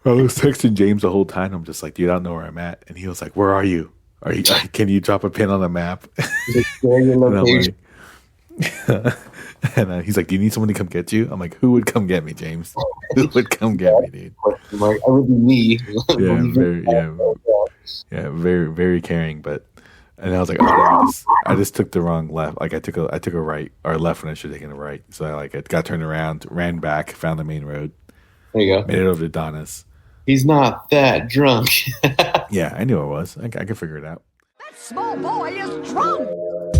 I was texting James the whole time. I'm just like, dude, I don't know where I'm at. And he was like, where are you? Can you drop a pin on the map? Just share your And I'm location. like, and he's like, do you need someone to come get you? I'm like, who would come get me, James? Who would come get me, dude? Like, I would be me. Yeah, very, very caring. But and I was like, oh, I just took the wrong left. Like I took a right or left when I should have taken a right. So I got turned around, ran back, found the main road, There you go. made it over to Donna's. He's not that drunk. Yeah, I knew I was. I could figure it out. That small boy is drunk.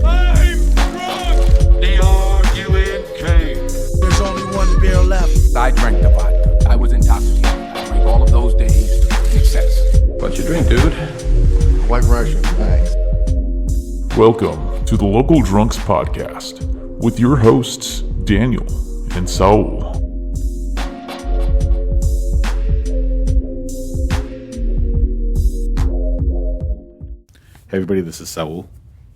I'm drunk. D-R-U-N-K. There's only one beer left. I drank the vodka. I was intoxicated. I drank all of those days in excess. What'd you drink, dude? White Russian, thanks. Welcome to the Local Drunks Podcast with your hosts, Daniel and Saul. Hey everybody, this is Saul,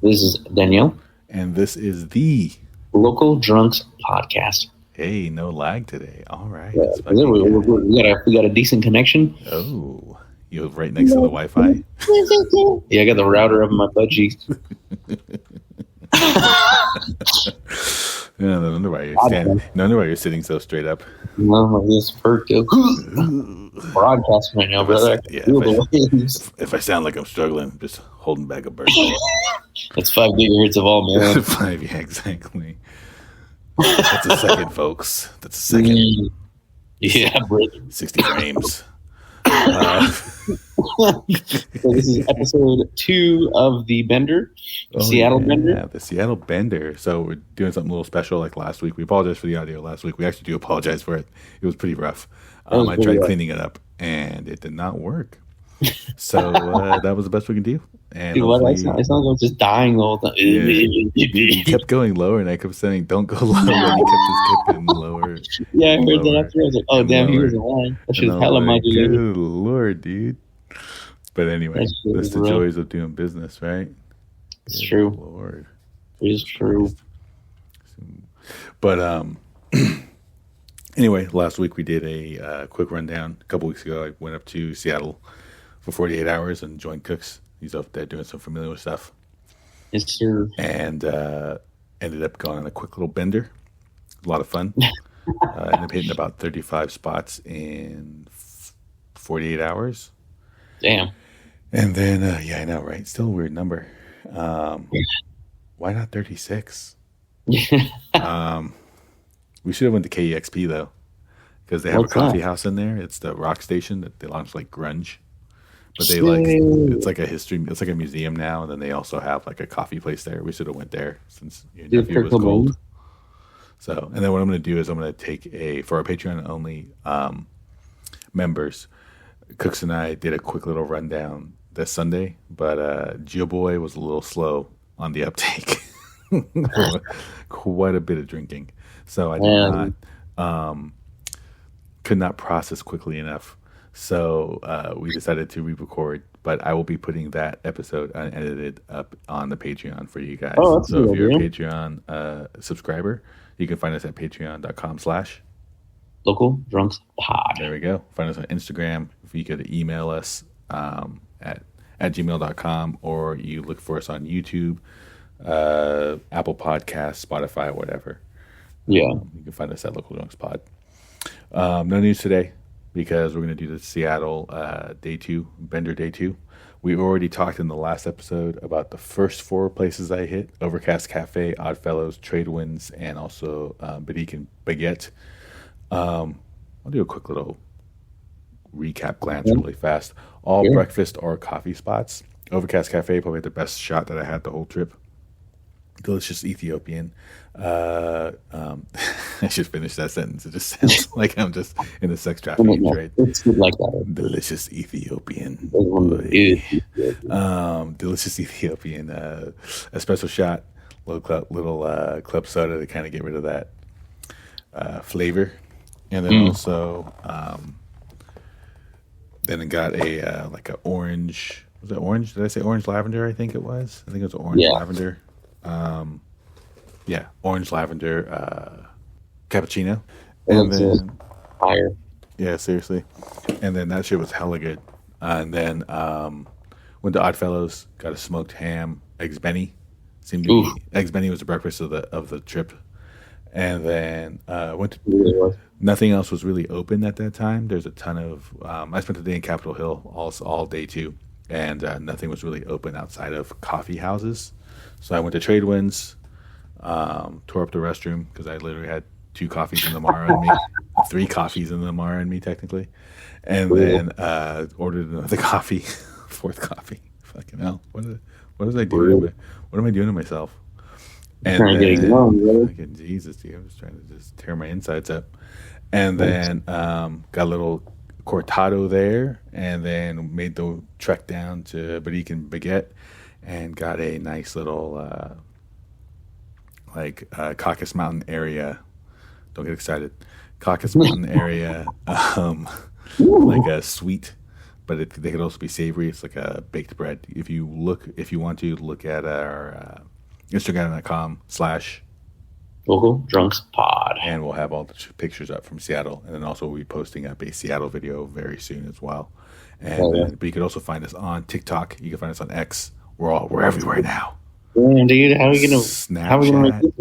This is Danielle, and this is the Local Drunks Podcast. Hey, no lag today. All right. Yeah, It's fucking good. we got a decent connection. Oh, you're right next to the Wi-Fi. Yeah, I got the router up in my butt cheeks. Yeah, no wonder why you're sitting so straight up. Like this perked up. Broadcasting right now, brother. I can Yeah, feel the waves. If I sound like I'm struggling, I'm just holding back a burp. That's 5 gigahertz of all, man. 5, yeah, exactly. That's a second, folks. That's a second. Yeah, bro. 60 frames. So this is episode 2 of the Bender, Seattle Bender. Yeah, the Seattle Bender. So we're doing something a little special like last week. We apologize for the audio last week. We actually do apologize for it. It was pretty rough. I tried cleaning it up, and it did not work. So that was the best we can do. And Dude, what? It sounds like I was just dying all the time. he kept going lower, and I kept saying, "Don't go lower." And he kept just keeping lower. Yeah, I heard that lower, after. I was like, "Oh, damn, he was lying." That shit And was I'm hella like, modulated. good Lord, dude. But anyway, That shit that's was the rough. joys of doing business, right? It's Good true. Lord. It's true. But anyway, last week we did a quick rundown. A couple weeks ago, I went up to Seattle for 48 hours and joined Cooks. He's up there doing some familiar stuff. It's true. And ended up going on a quick little bender. A lot of fun. Ended up hitting about 35 spots in 48 hours. Damn. And then, yeah, I know, right? Still a weird number. Why not 36? We should have went to KEXP, though, because they have What's a coffee that? house in there. It's the rock station that they launched, like, grunge. But they, like, it's like a history, it's like a museum now, and then they also have, like, a coffee place there. We should have went there since your Dude, nephew was Kurt cold. Cobain? So, and then what I'm going to do is I'm going to take for our Patreon-only members, Cooks and I did a quick little rundown this Sunday, but Geo Boy was a little slow on the uptake. Quite a bit of drinking. So I did could not process quickly enough. So we decided to re-record, but I will be putting that episode unedited up on the Patreon for you guys. Oh, that's a so good if you're idea. a Patreon subscriber, you can find us at patreon.com/ Local Drunks Pod. There we go. Find us on Instagram. If you could email us at gmail.com, or you look for us on YouTube, Apple Podcasts, Spotify, whatever. Yeah. You can find us at Local Drunks Pod. No news today because we're going to do the Seattle Day 2, Bender Day 2. We already talked in the last episode about the first 4 places I hit: Overcast Cafe, Oddfellows, Trade Winds, and also Boutique and Baguette. I'll do a quick little recap glance really fast. All breakfast or coffee spots. Overcast Cafe, probably the best shot that I had the whole trip. Delicious Ethiopian. I should finish that sentence. It just sounds like I'm just in the sex trafficking trade. It's good like that. Delicious Ethiopian. Dude. Delicious Ethiopian espresso shot. Little club soda to kind of get rid of that flavor. And then also, then it got a like a orange. Was it orange? Did I say orange lavender? I think it was. I think it was orange lavender. Yeah, orange lavender cappuccino. And then Fire. Yeah, seriously. And then that shit was hella good. And then went to Oddfellows, got a smoked ham, eggs Benny. Seemed to be eggs Benny was the breakfast of the trip. And then went to nothing else was really open at that time. There's a ton of I spent the day in Capitol Hill all day too, and nothing was really open outside of coffee houses. So I went to Tradewinds, tore up the restroom because I literally had 2 coffees in the Mara in me, 3 coffees in the Mara in me technically, and then ordered another coffee, 4th coffee. Fucking hell, what was I doing? What am I doing to myself? And trying to get it going, really. Fucking Jesus, dude, I was trying to just tear my insides up. And then got a little cortado there, and then made the trek down to Barique and Baguette, and got a nice little Caucasus Mountain area. Don't get excited. Caucasus Mountain area, like a sweet, but they could also be savory. It's like a baked bread. If you want to look at our Instagram.com/localdrunkspod, and we'll have all the pictures up from Seattle, and then also we'll be posting up a Seattle video very soon as well. And but you could also find us on TikTok. You can find us on X. We're everywhere now. Damn, dude, how are we gonna Snapchat. make it?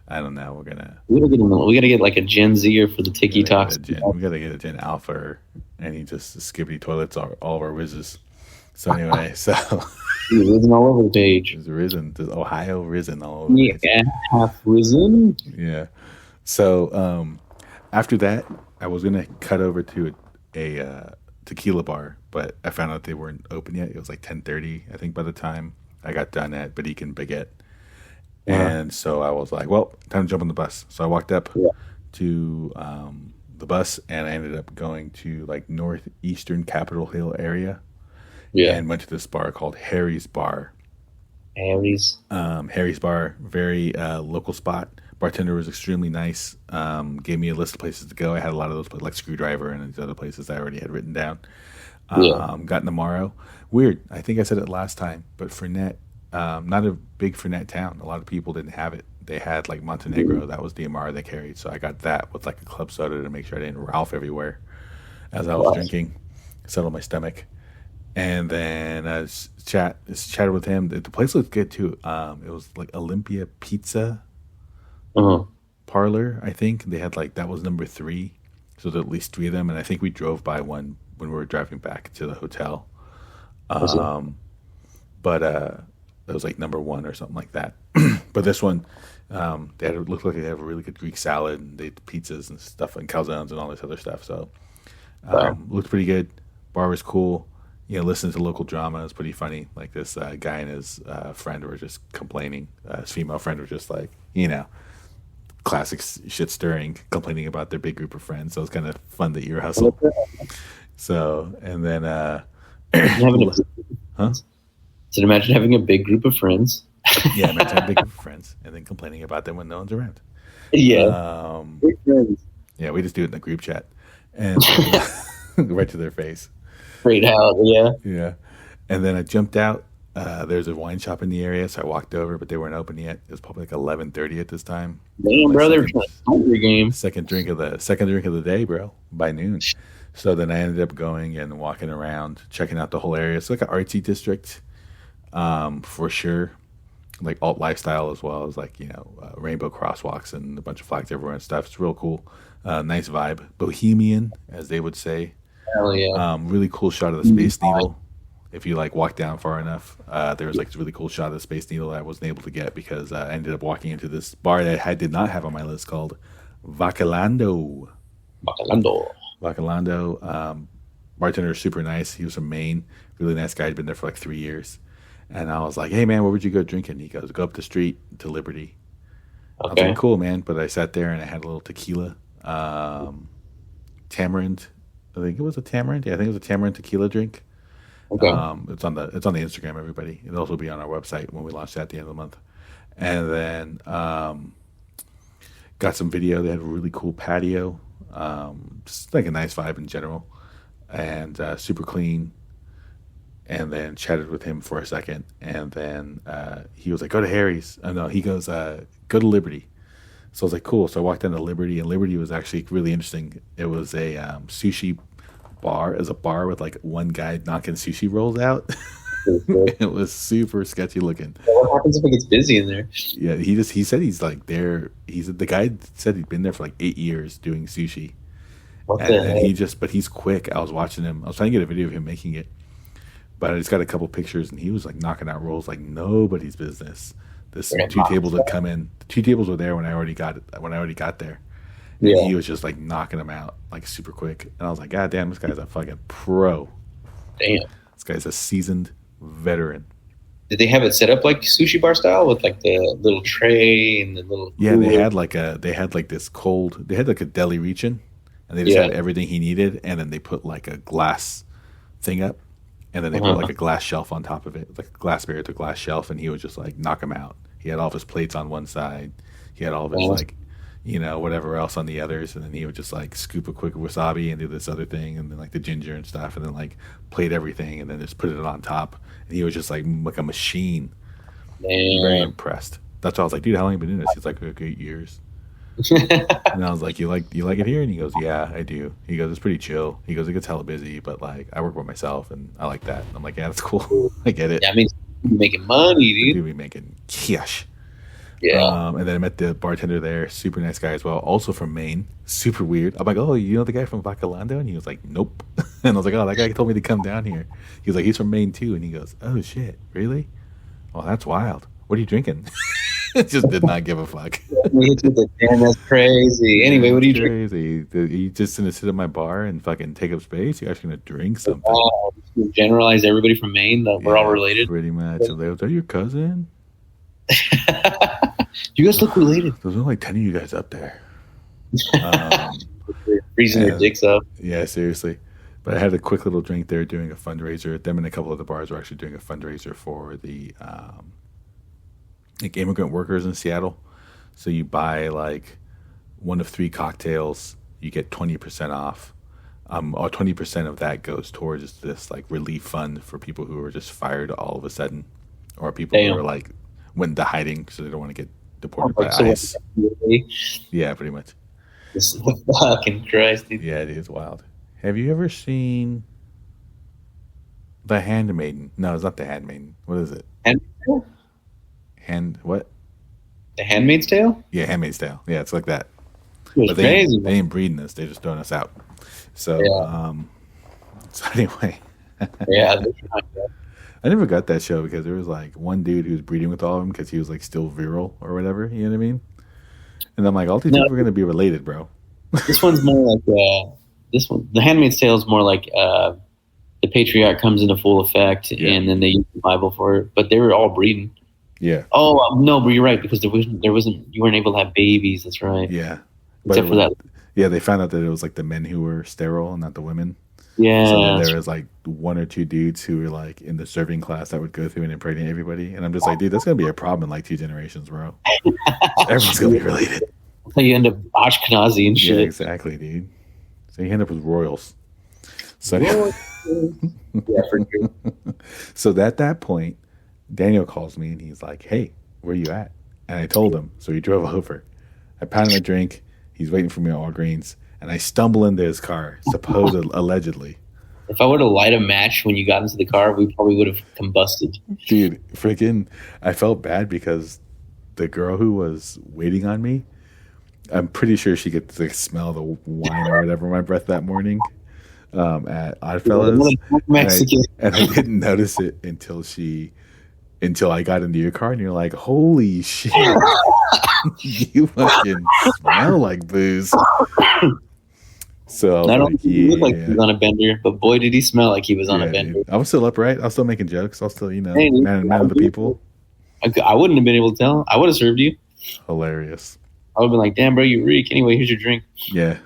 I don't know. We gotta get like a Gen Zer for the TikToks. We gotta get a Gen Alpha, and he just skibbity toilets all of our whizzes. So anyway, He's risen all over the page. He's risen. There's Ohio risen all over the page. Yeah, half risen. Yeah. So after that, I was gonna cut over to a tequila bar, but I found out they weren't open yet. It was like 10:30, I think, by the time I got done at Barique and Baguette. And so I was like, well, time to jump on the bus. So I walked up to the bus, and I ended up going to like northeastern Capitol Hill area. Yeah. And went to this bar called Harry's Bar. Harry's Bar, very local spot. Bartender was extremely nice. Gave me a list of places to go. I had a lot of those, but like Screwdriver and these other places I already had written down. Got Namaro. Weird. I think I said it last time, but Fernet, not a big Fernet town. A lot of people didn't have it. They had like Montenegro. That was the Amara they carried. So I got that with like a club soda to make sure I didn't Ralph everywhere as I was drinking. Settle my stomach. And then I chatted with him. The place looked good too. It was like Olympia Pizza Parlor, I think. They had like, that was number 3. So there were at least 3 of them. And I think we drove by one when we were driving back to the hotel. But it was like number 1 or something like that. But this one, it looked like they had a really good Greek salad, and they had pizzas and stuff, and calzones and all this other stuff. So looked pretty good. Bar was cool. Listening to local drama is pretty funny. Like this guy and his friend were just complaining. His female friend was just like, classic shit stirring, complaining about their big group of friends. So it was kind of fun to ear hustle. So, and then, So imagine having a big group of friends. Yeah, imagine having a big group of friends, and then complaining about them when no one's around. Yeah, big friends. Yeah, we just do it in the group chat, and right to their face. Straight out, yeah. Yeah. And then I jumped out. There's a wine shop in the area, so I walked over, but they weren't open yet. It was probably like 11:30 at this time. Damn, bro, they're trying to start your game. Second drink of the day, bro, by noon. So then I ended up going and walking around, checking out the whole area. It's like an artsy district, for sure. Like alt lifestyle, as well as like, rainbow crosswalks and a bunch of flags everywhere and stuff. It's real cool. Nice vibe. Bohemian, as they would say. Hell yeah. Really cool shot of the Space Needle. If you like walk down far enough, there was like this really cool shot of the Space Needle that I wasn't able to get because I ended up walking into this bar that I did not have on my list called Vacalando. Bartender is super nice. He was from Maine. Really nice guy. He'd been there for like 3 years. And I was like, hey man, where would you go drinking? He goes, go up the street to Liberty. Okay. I was like, cool, man. But I sat there and I had a little tequila. Tamarind. I think it was a tamarind. Yeah, I think it was a tamarind tequila drink. Okay. It's on the Instagram, everybody. It'll also be on our website when we launch that at the end of the month. And then got some video. They had a really cool patio. Just like a nice vibe in general. And super clean. And then chatted with him for a second. And then he was like, go to Harry's. No, he goes, go to Liberty. So I was like, cool. So I walked into Liberty, and Liberty was actually really interesting. It was a sushi bar. It was a bar with like one guy knocking sushi rolls out. It was super sketchy looking. What happens if it gets busy in there? Yeah, he said he's like there. The guy said he'd been there for like 8 years doing sushi. What And the heck? but he's quick. I was watching him. I was trying to get a video of him making it, but I just got a couple pictures, and he was like knocking out rolls like nobody's business. This Yeah. 2 tables had come in. The 2 tables were there when I already got it. When I already got there, and Yeah. he was just like knocking them out like super quick. And I was like, God damn, this guy's a fucking pro. Damn. This guy's a seasoned veteran. Did they have it set up like sushi bar style with like the little tray and the little? Yeah, they cooler? had like a deli region, and they just Yeah. had everything he needed, and then they put like a glass thing up, and then they put like a glass shelf on top of it, like a glass barrier to glass shelf, and he would just like knock them out. He had all of his plates on one side, he had all of his like, whatever else on the others, and then he would just like scoop a quick wasabi and do this other thing, and then like the ginger and stuff, and then like plate everything, and then just put it on top, and he was just like a machine. Very Damn. impressed. That's why I was like, dude, how long have you been doing this? He's like, 8 years. And I was like, you like it here? And he goes, yeah, I do. He goes, it's pretty chill. He goes, it gets hella busy, but like I work by myself, and I like that. And I'm like, yeah, that's cool. I get it. Yeah, I mean, you're making money, dude. You'll be making cash. Yeah. And then I met the bartender there, super nice guy as well, also from Maine, super weird. I'm like, oh, you know the guy from Vacalando? And he was like, nope. And I was like, oh, that guy told me to come down here. He was like, he's from Maine too. And he goes, oh shit, really? Oh, that's wild. What are you drinking? Just did not give a fuck. Damn, that's crazy. Anyway, what are you drinking? Crazy. You just gonna sit at my bar and fucking take up space? You're actually gonna drink something? Generalize everybody from Maine that we're all related. Pretty much. And they go, is that your cousin? You guys look related. There's only like 10 of you guys up there. Freezing your Yeah. dicks up. Yeah, seriously. But I had a quick little drink there doing a fundraiser. Them and a couple of the bars were actually doing a fundraiser for the like immigrant workers in Seattle. So you buy like one of 3 cocktails, you get 20% off. Or 20% of that goes towards this like relief fund for people who are just fired all of a sudden, or people who are like went into hiding so they don't want to get deported by ICE. Yeah, pretty much. This is fucking Christ, dude. Yeah, it is wild. Have you ever seen The Handmaiden? No, it's not The Handmaiden. What is it? What? The Handmaid's Tale? Yeah, Handmaid's Tale. Yeah, it's like that. It was But crazy. they ain't breeding us. They're just throwing us out. So, so anyway, Yeah. I never got that show because there was like one dude who was breeding with all of them because he was like still virile or whatever. You know what I mean? And I'm like, all these people are gonna be related, bro. This one's more like this one. The Handmaid's Tale is more like the patriarch comes into full effect, and then they use the Bible for it. But they were all breeding. Yeah. Oh no, but you're right because there wasn't you weren't able to have babies. That's right. Yeah. Except for that. Yeah, they found out that it was like the men who were sterile and not the women. Yeah. So then there was like 1 or 2 dudes who were like in the serving class that would go through and impregnate everybody. And I'm just like, dude, that's gonna be a problem in like 2 generations, bro. Everyone's gonna be related. That's how you end up Ashkenazi and shit. Yeah, exactly, dude. So you end up with royals. So Yeah, for sure. so at that point, Daniel calls me and he's like, hey, where you at? And I told him. So he drove over. I pounded him a drink. He's waiting for me at Walgreens. And I stumble into his car, allegedly. If I were to light a match when you got into the car, we probably would have combusted. Dude, freaking, I felt bad because the girl who was waiting on me, I'm pretty sure she could like, smell the wine or whatever in my breath that morning at Oddfellows. And I didn't notice it until I got into your car, and you're like, holy shit. You fucking smell like booze. So Not only like, did he look like he was on a bender, but boy, did he smell like he was on a bender. Dude. I was still upright. I was still making jokes. I was still, Hey, man of the people. I wouldn't have been able to tell. I would have served you. Hilarious. I would have been like, damn, bro, you reek. Anyway, here's your drink. Yeah.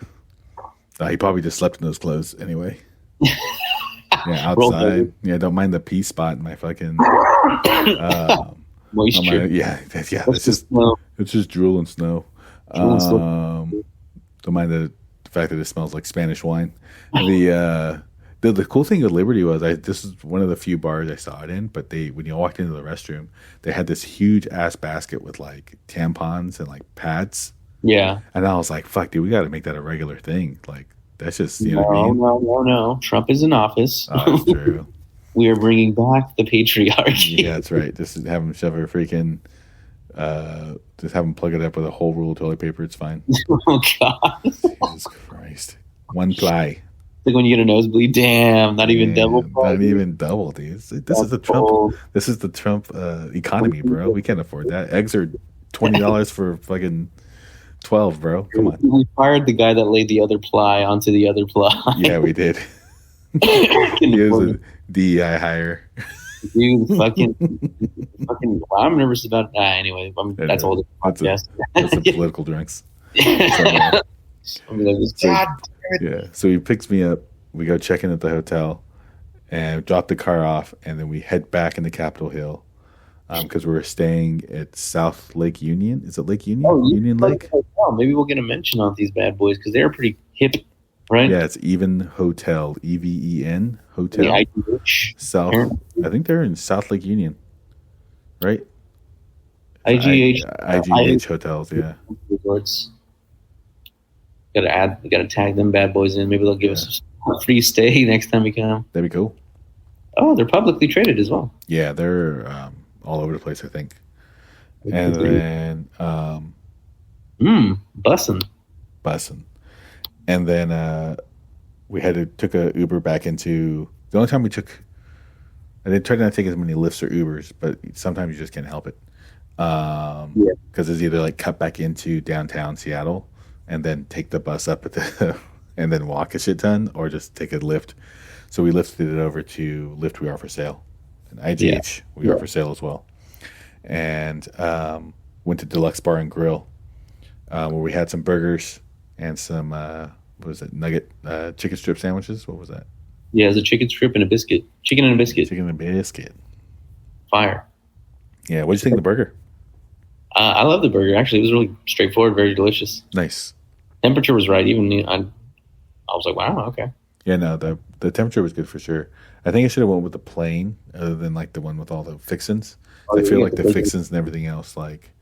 He probably just slept in those clothes anyway. Yeah, outside. Yeah, don't mind the pee spot in my fucking moisture. It's just drool and snow. Don't mind the fact that it smells like Spanish wine. The cool thing with Liberty was this is one of the few bars I saw it in, but when you walked into the restroom, they had this huge ass basket with like tampons and like pads. Yeah. And I was like, fuck, dude, we got to make that a regular thing. Like, that's just, you know what I mean? No. Trump is in office. Oh, that's true. We are bringing back the patriarchy. Yeah, that's right. Just have him shove a freaking, just have him plug it up with a whole roll of toilet paper. It's fine. Oh, God. Jesus Christ. One ply. Like when you get a nosebleed. Damn, not even double. Not even double, dude. This is the Trump. This is the Trump economy, bro. We can't afford that. Eggs are $20 for fucking 12, bro. Come on. We fired the guy that laid the other ply onto the other ply. Yeah, we did. He was a DEI hire. Dude, fucking. Well, I'm nervous about. Anyway, that's a whole different podcast. That's the political drinks. I'm like, God damn it. Yeah. So he picks me up. We go check in at the hotel and drop the car off, and then we head back into Capitol Hill because we were staying at South Lake Union. Is it Lake Union? Oh, Union Lake? Maybe we'll get a mention on these bad boys because they're pretty hip, right? Yeah, it's Even Hotel, EVEN Hotel. Yeah, South. I think they're in South Lake Union, right? IGH IGH hotels. Yeah. Resorts. Gotta tag them bad boys in. Maybe they'll give us a free stay next time we come. That'd be cool. Oh, they're publicly traded as well. Yeah, they're all over the place, I think. And then bussin'. And then we took a Uber back into the only time we took. I didn't try not to take as many Lyfts or Ubers, but sometimes you just can't help it. Because it's either like cut back into downtown Seattle and then take the bus up and then walk a shit ton, or just take a Lyft. So we lifted it over to Lyft We Are For Sale. And IGH We Are For Sale as well. And went to Deluxe Bar and Grill, where we had some burgers and some, nugget chicken strip sandwiches. What was that? Yeah, it's a chicken strip and a biscuit. Chicken and a biscuit. Chicken and a biscuit. Fire. Yeah, what did you think of the burger? I love the burger. Actually, it was really straightforward, very delicious. Nice. Temperature was right. Even I was like, wow, okay. Yeah, no, the temperature was good for sure. I think I should have went with the plain, other than like the one with all the fixins. I feel like the fixins and everything else like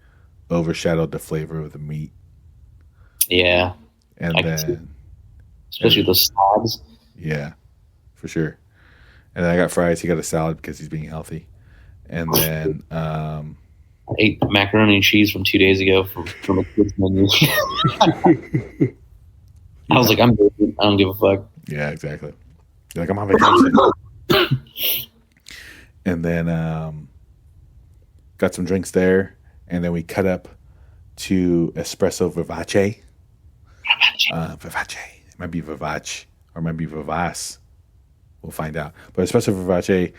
overshadowed the flavor of the meat. Yeah, and then especially those slabs. Yeah, for sure. And then I got fries. He got a salad because he's being healthy. And then I ate macaroni and cheese from 2 days ago from a kid's menu. I was like, I'm good. I don't give a fuck. Yeah, exactly. You're like, I'm on vacation. And then got some drinks there. And then we cut up to Espresso Vivace. Vivace. It might be Vivace or it might be Vivace. We'll find out. But Espresso Vivace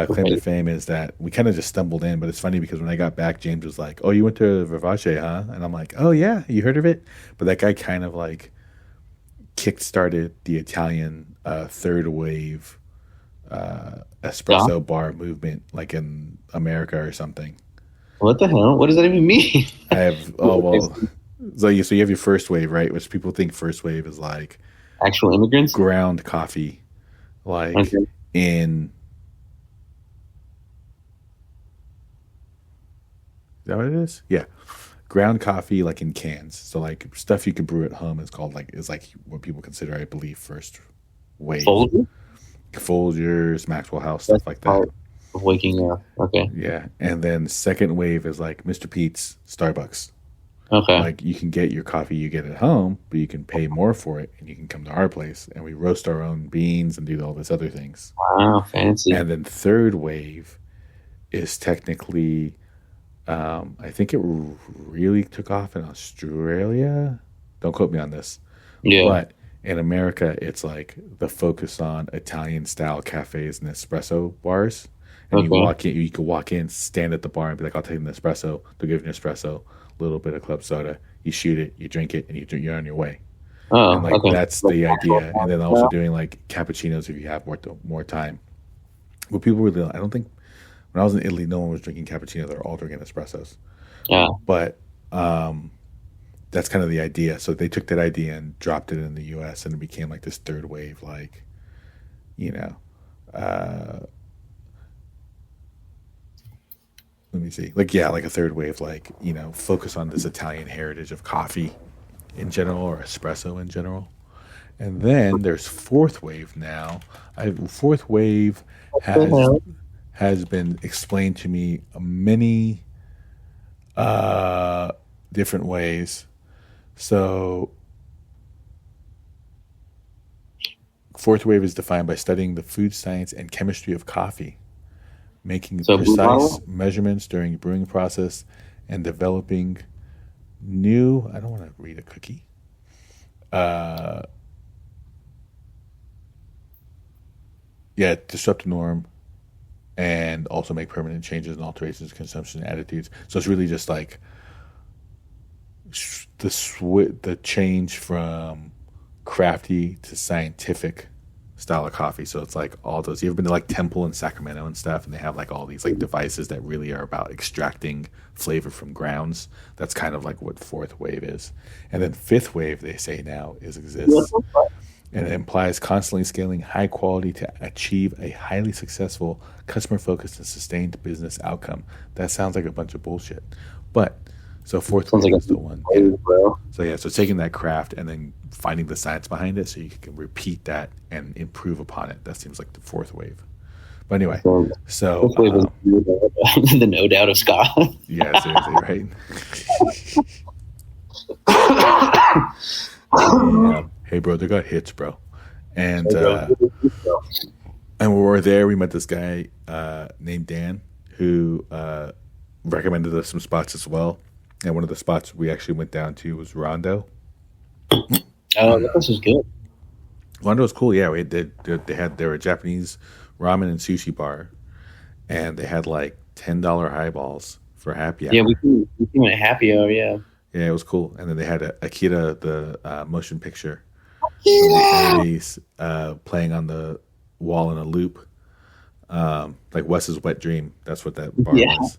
claim to fame is that we kind of just stumbled in. But it's funny because when I got back, James was like, oh, you went to Vivace, huh? And I'm like, oh, yeah. You heard of it? But that guy kind of like kick-started the Italian third wave espresso bar movement, like in America or something. What the hell? What does that even mean? I have so you have your first wave, right? Which people think first wave is like actual immigrants, ground coffee, like in. Is that what it is? Yeah. Ground coffee, like in cans. So like stuff you can brew at home is like what people consider, I believe, first wave. Folgers, Maxwell House, stuff like that. Waking up. Okay. Yeah. And then second wave is like Mr. Pete's, Starbucks. Okay. Like you can get your coffee you get at home, but you can pay more for it and you can come to our place and we roast our own beans and do all this other things. Wow, fancy. And then third wave is technically I think it really took off in Australia. Don't quote me on this. Yeah. But in America, it's like the focus on Italian-style cafes and espresso bars. And you can walk in, stand at the bar, and be like, "I'll take an espresso." They'll give you an espresso, a little bit of club soda. You shoot it, you drink it, and you're on your way. Oh, and like that's the idea. And then also doing like cappuccinos if you have more time. What people really, I don't think. When I was in Italy, no one was drinking cappuccino. They were all drinking espressos. Yeah. But that's kind of the idea. So they took that idea and dropped it in the U.S. and it became like this third wave, like, let me see. Like a third wave, like, focus on this Italian heritage of coffee in general or espresso in general. And then there's fourth wave now. Fourth wave has been explained to me many different ways. So fourth wave is defined by studying the food science and chemistry of coffee, making precise measurements during the brewing process, and developing new. I don't want to read a cookie. Disrupt the norm, and also make permanent changes and alterations in consumption attitudes. So it's really just like the change from crafty to scientific style of coffee. So it's like all those. You ever been to like Temple in Sacramento and stuff, and they have like all these like devices that really are about extracting flavor from grounds. That's kind of like what fourth wave is. And then fifth wave, they say now exists. And it implies constantly scaling high quality to achieve a highly successful, customer-focused, and sustained business outcome. That sounds like a bunch of bullshit. But, so fourth wave is the one. Yeah. So taking that craft and then finding the science behind it so you can repeat that and improve upon it. That seems like the fourth wave. But anyway, so... the no doubt of Scott. Yeah, seriously, right? Yeah. Hey, bro, they got hits, bro. And when we were there, we met this guy named Dan who recommended us some spots as well. And one of the spots we actually went down to was Rondo. Oh, this was good. Rondo was cool. Yeah, they were a Japanese ramen and sushi bar, and they had like $10 highballs for happy hour. Yeah, we came at happy hour. Yeah. Yeah, it was cool. And then they had Akira, the motion picture. Playing on the wall in a loop, like Wes's Wet Dream. That's what that bar was.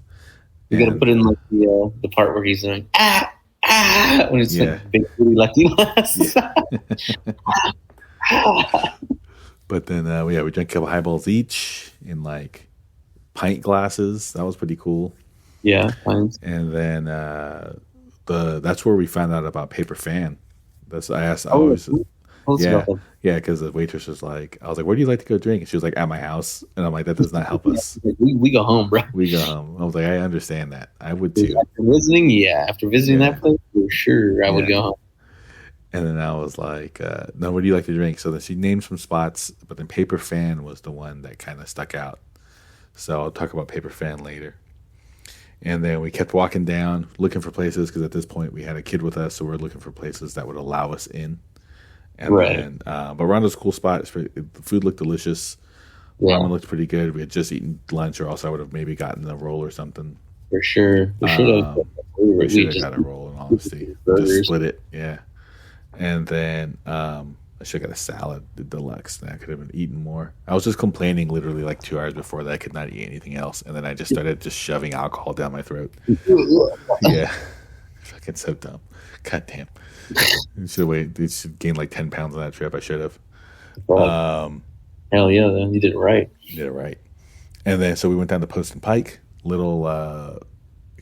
You got to put in like the part where he's doing when it's like big really Latinas. But then we drank a couple highballs each in like pint glasses. That was pretty cool. Yeah, pints. And then that's where we found out about Paper Fan. Because the waitress was like, I was like, where do you like to go drink? And she was like, at my house. And I'm like, that does not help us. We go home, bro. We go home. I was like, I understand that. I would too. After visiting that place, for sure, I would go home. And then I was like, no, what do you like to drink? So then she named some spots, but then Paper Fan was the one that kind of stuck out. So I'll talk about Paper Fan later. And then we kept walking down, looking for places, because at this point we had a kid with us, so we were looking for places that would allow us in. And then, but Rondo's a cool spot. The food looked delicious. Ramen looked pretty good. We had just eaten lunch, or else I would have maybe gotten a roll or something. For sure. We should have got a roll, in honesty. Just split it, yeah. And then I should have got a salad, the deluxe. And I could have been eating more. I was just complaining literally like 2 hours before that I could not eat anything else. And then I just started just shoving alcohol down my throat. Yeah. Fucking so dumb. God damn. You should gain like 10 pounds on that trip. I should have. Hell yeah, then you did it right. You did it right. And then so we went down to Post and Pike, little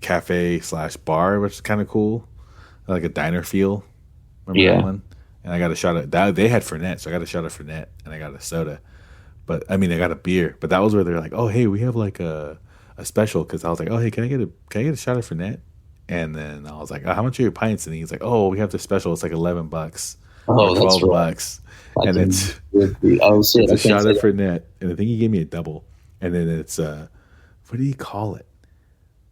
cafe / bar, which is kind of cool, like a diner feel. Remember that one? And I got a shot of that. They had Fernet, so I got a shot of Fernet, and I got a soda. But I mean, I got a beer. But that was where they're like, "Oh, hey, we have like a special." Because I was like, "Oh, hey, can I get a shot of Fernet?" And then I was like, "Oh, how much are your pints?" And he's like, "Oh, we have the special. It's like $11 or $12." And it's a shot of Fernet, and I think he gave me a double. And then it's what do you call it?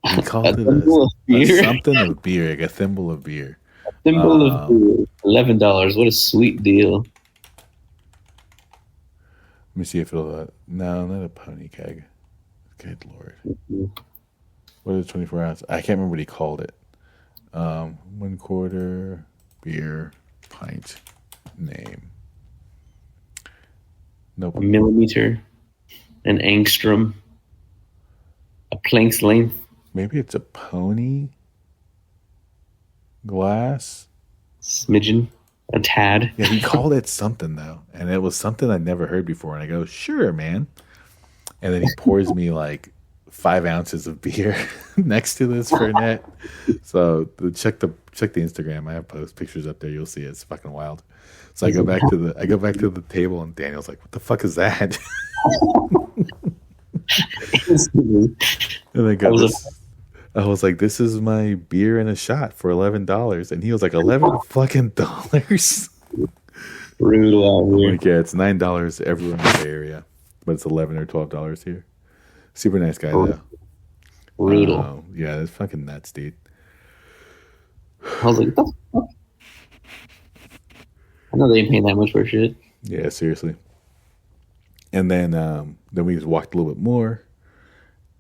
He called it something of beer, like a thimble of beer. A thimble of beer, $11. What a sweet deal! Let me see if it'll. No, not a pony keg. Good Lord. What is 24 ounce? I can't remember what he called it. 1/4 beer pint name. Nope. A millimeter, an angstrom, a Planck's length. Maybe it's a pony glass. Smidgen, a tad. Yeah, he called it something though, and it was something I'd never heard before. And I go, "Sure, man." And then he pours me like 5 ounces of beer next to this Fernet. So check the Instagram. I have post pictures up there. You'll see it. It's fucking wild. So I go back to the table, and Daniel's like, "What the fuck is that?" And I was like, "This is my beer and a shot for $11." And he was like, $11 fucking dollars. Brutal out here. Like, yeah, it's $9 everywhere in the Bay Area, but it's $11 or $12 here. Super nice guy though. Brutal. Yeah, that's fucking nuts, dude. I was like, what the fuck? I know they ain't paying that much for shit. Yeah, seriously. And then we just walked a little bit more,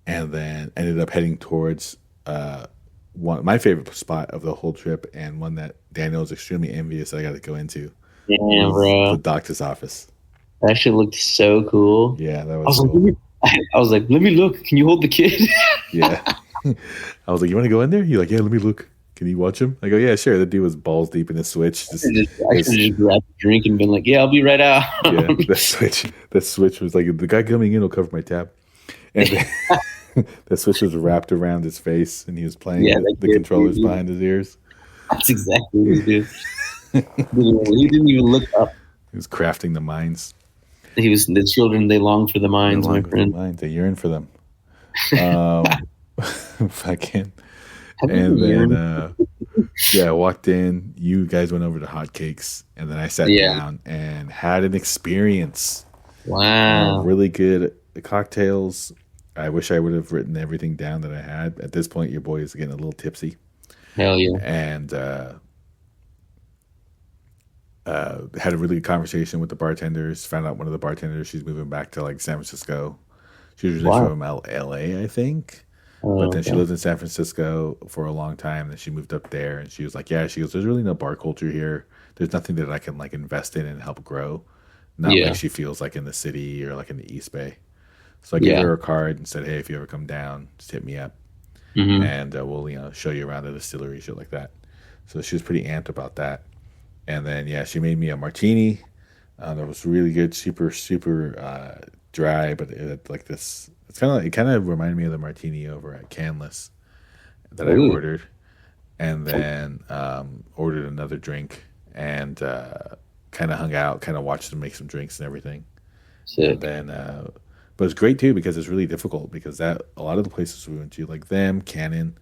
and then ended up heading towards my favorite spot of the whole trip, and one that Daniel was extremely envious that I got to go into. Yeah, bro. The doctor's office. That shit looked so cool. Yeah, that was cool. I was like, let me look. Can you hold the kid? Yeah. I was like, you want to go in there? He's like, yeah, let me look. Can you watch him? I go, yeah, sure. The dude was balls deep in his Switch. I should have just grabbed a drink and been like, yeah, I'll be right out. Yeah, that Switch was like, the guy coming in will cover my tab. And that Switch was wrapped around his face, and he was playing the controllers behind his ears. That's exactly what he did. He didn't even look up. He was crafting the mines. The children, they long for the mines, my friend. They yearn for them. Fucking. And then, I walked in. You guys went over to Hotcakes, and then I sat down and had an experience. Wow. Really good cocktails. I wish I would have written everything down that I had. At this point, your boy is getting a little tipsy. Hell yeah. And had a really good conversation with the bartenders. Found out one of the bartenders, she's moving back to like San Francisco. She was originally from LA, I think. But then she lived in San Francisco for a long time. Then she moved up there, and she was like, "Yeah." She goes, "There's really no bar culture here. There's nothing that I can like invest in and help grow. Not like she feels like in the city or like in the East Bay." So I gave her a card and said, "Hey, if you ever come down, just hit me up, and we'll show you around the distillery, shit like that." So she was pretty amped about that. And then she made me a martini. That was really good, super dry, but it had like this. It kind of reminded me of the martini over at Canless that I ordered, and then ordered another drink and kind of hung out, kind of watched them make some drinks and everything. Sick. And then, but it's great too because it's really difficult because a lot of the places we went to, like them, Cannon,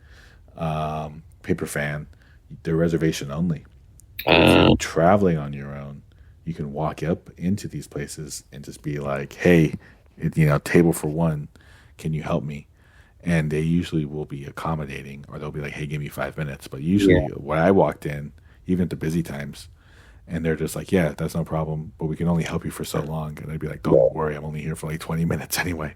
Paper Fan, they're reservation only. If you're traveling on your own, you can walk up into these places and just be like, "Hey, table for one, can you help me?" And they usually will be accommodating, or they'll be like, "Hey, give me 5 minutes." But usually when I walked in, even at the busy times, and they're just like, "Yeah, that's no problem, but we can only help you for so long." And I'd be like, "Don't worry, I'm only here for like 20 minutes anyway."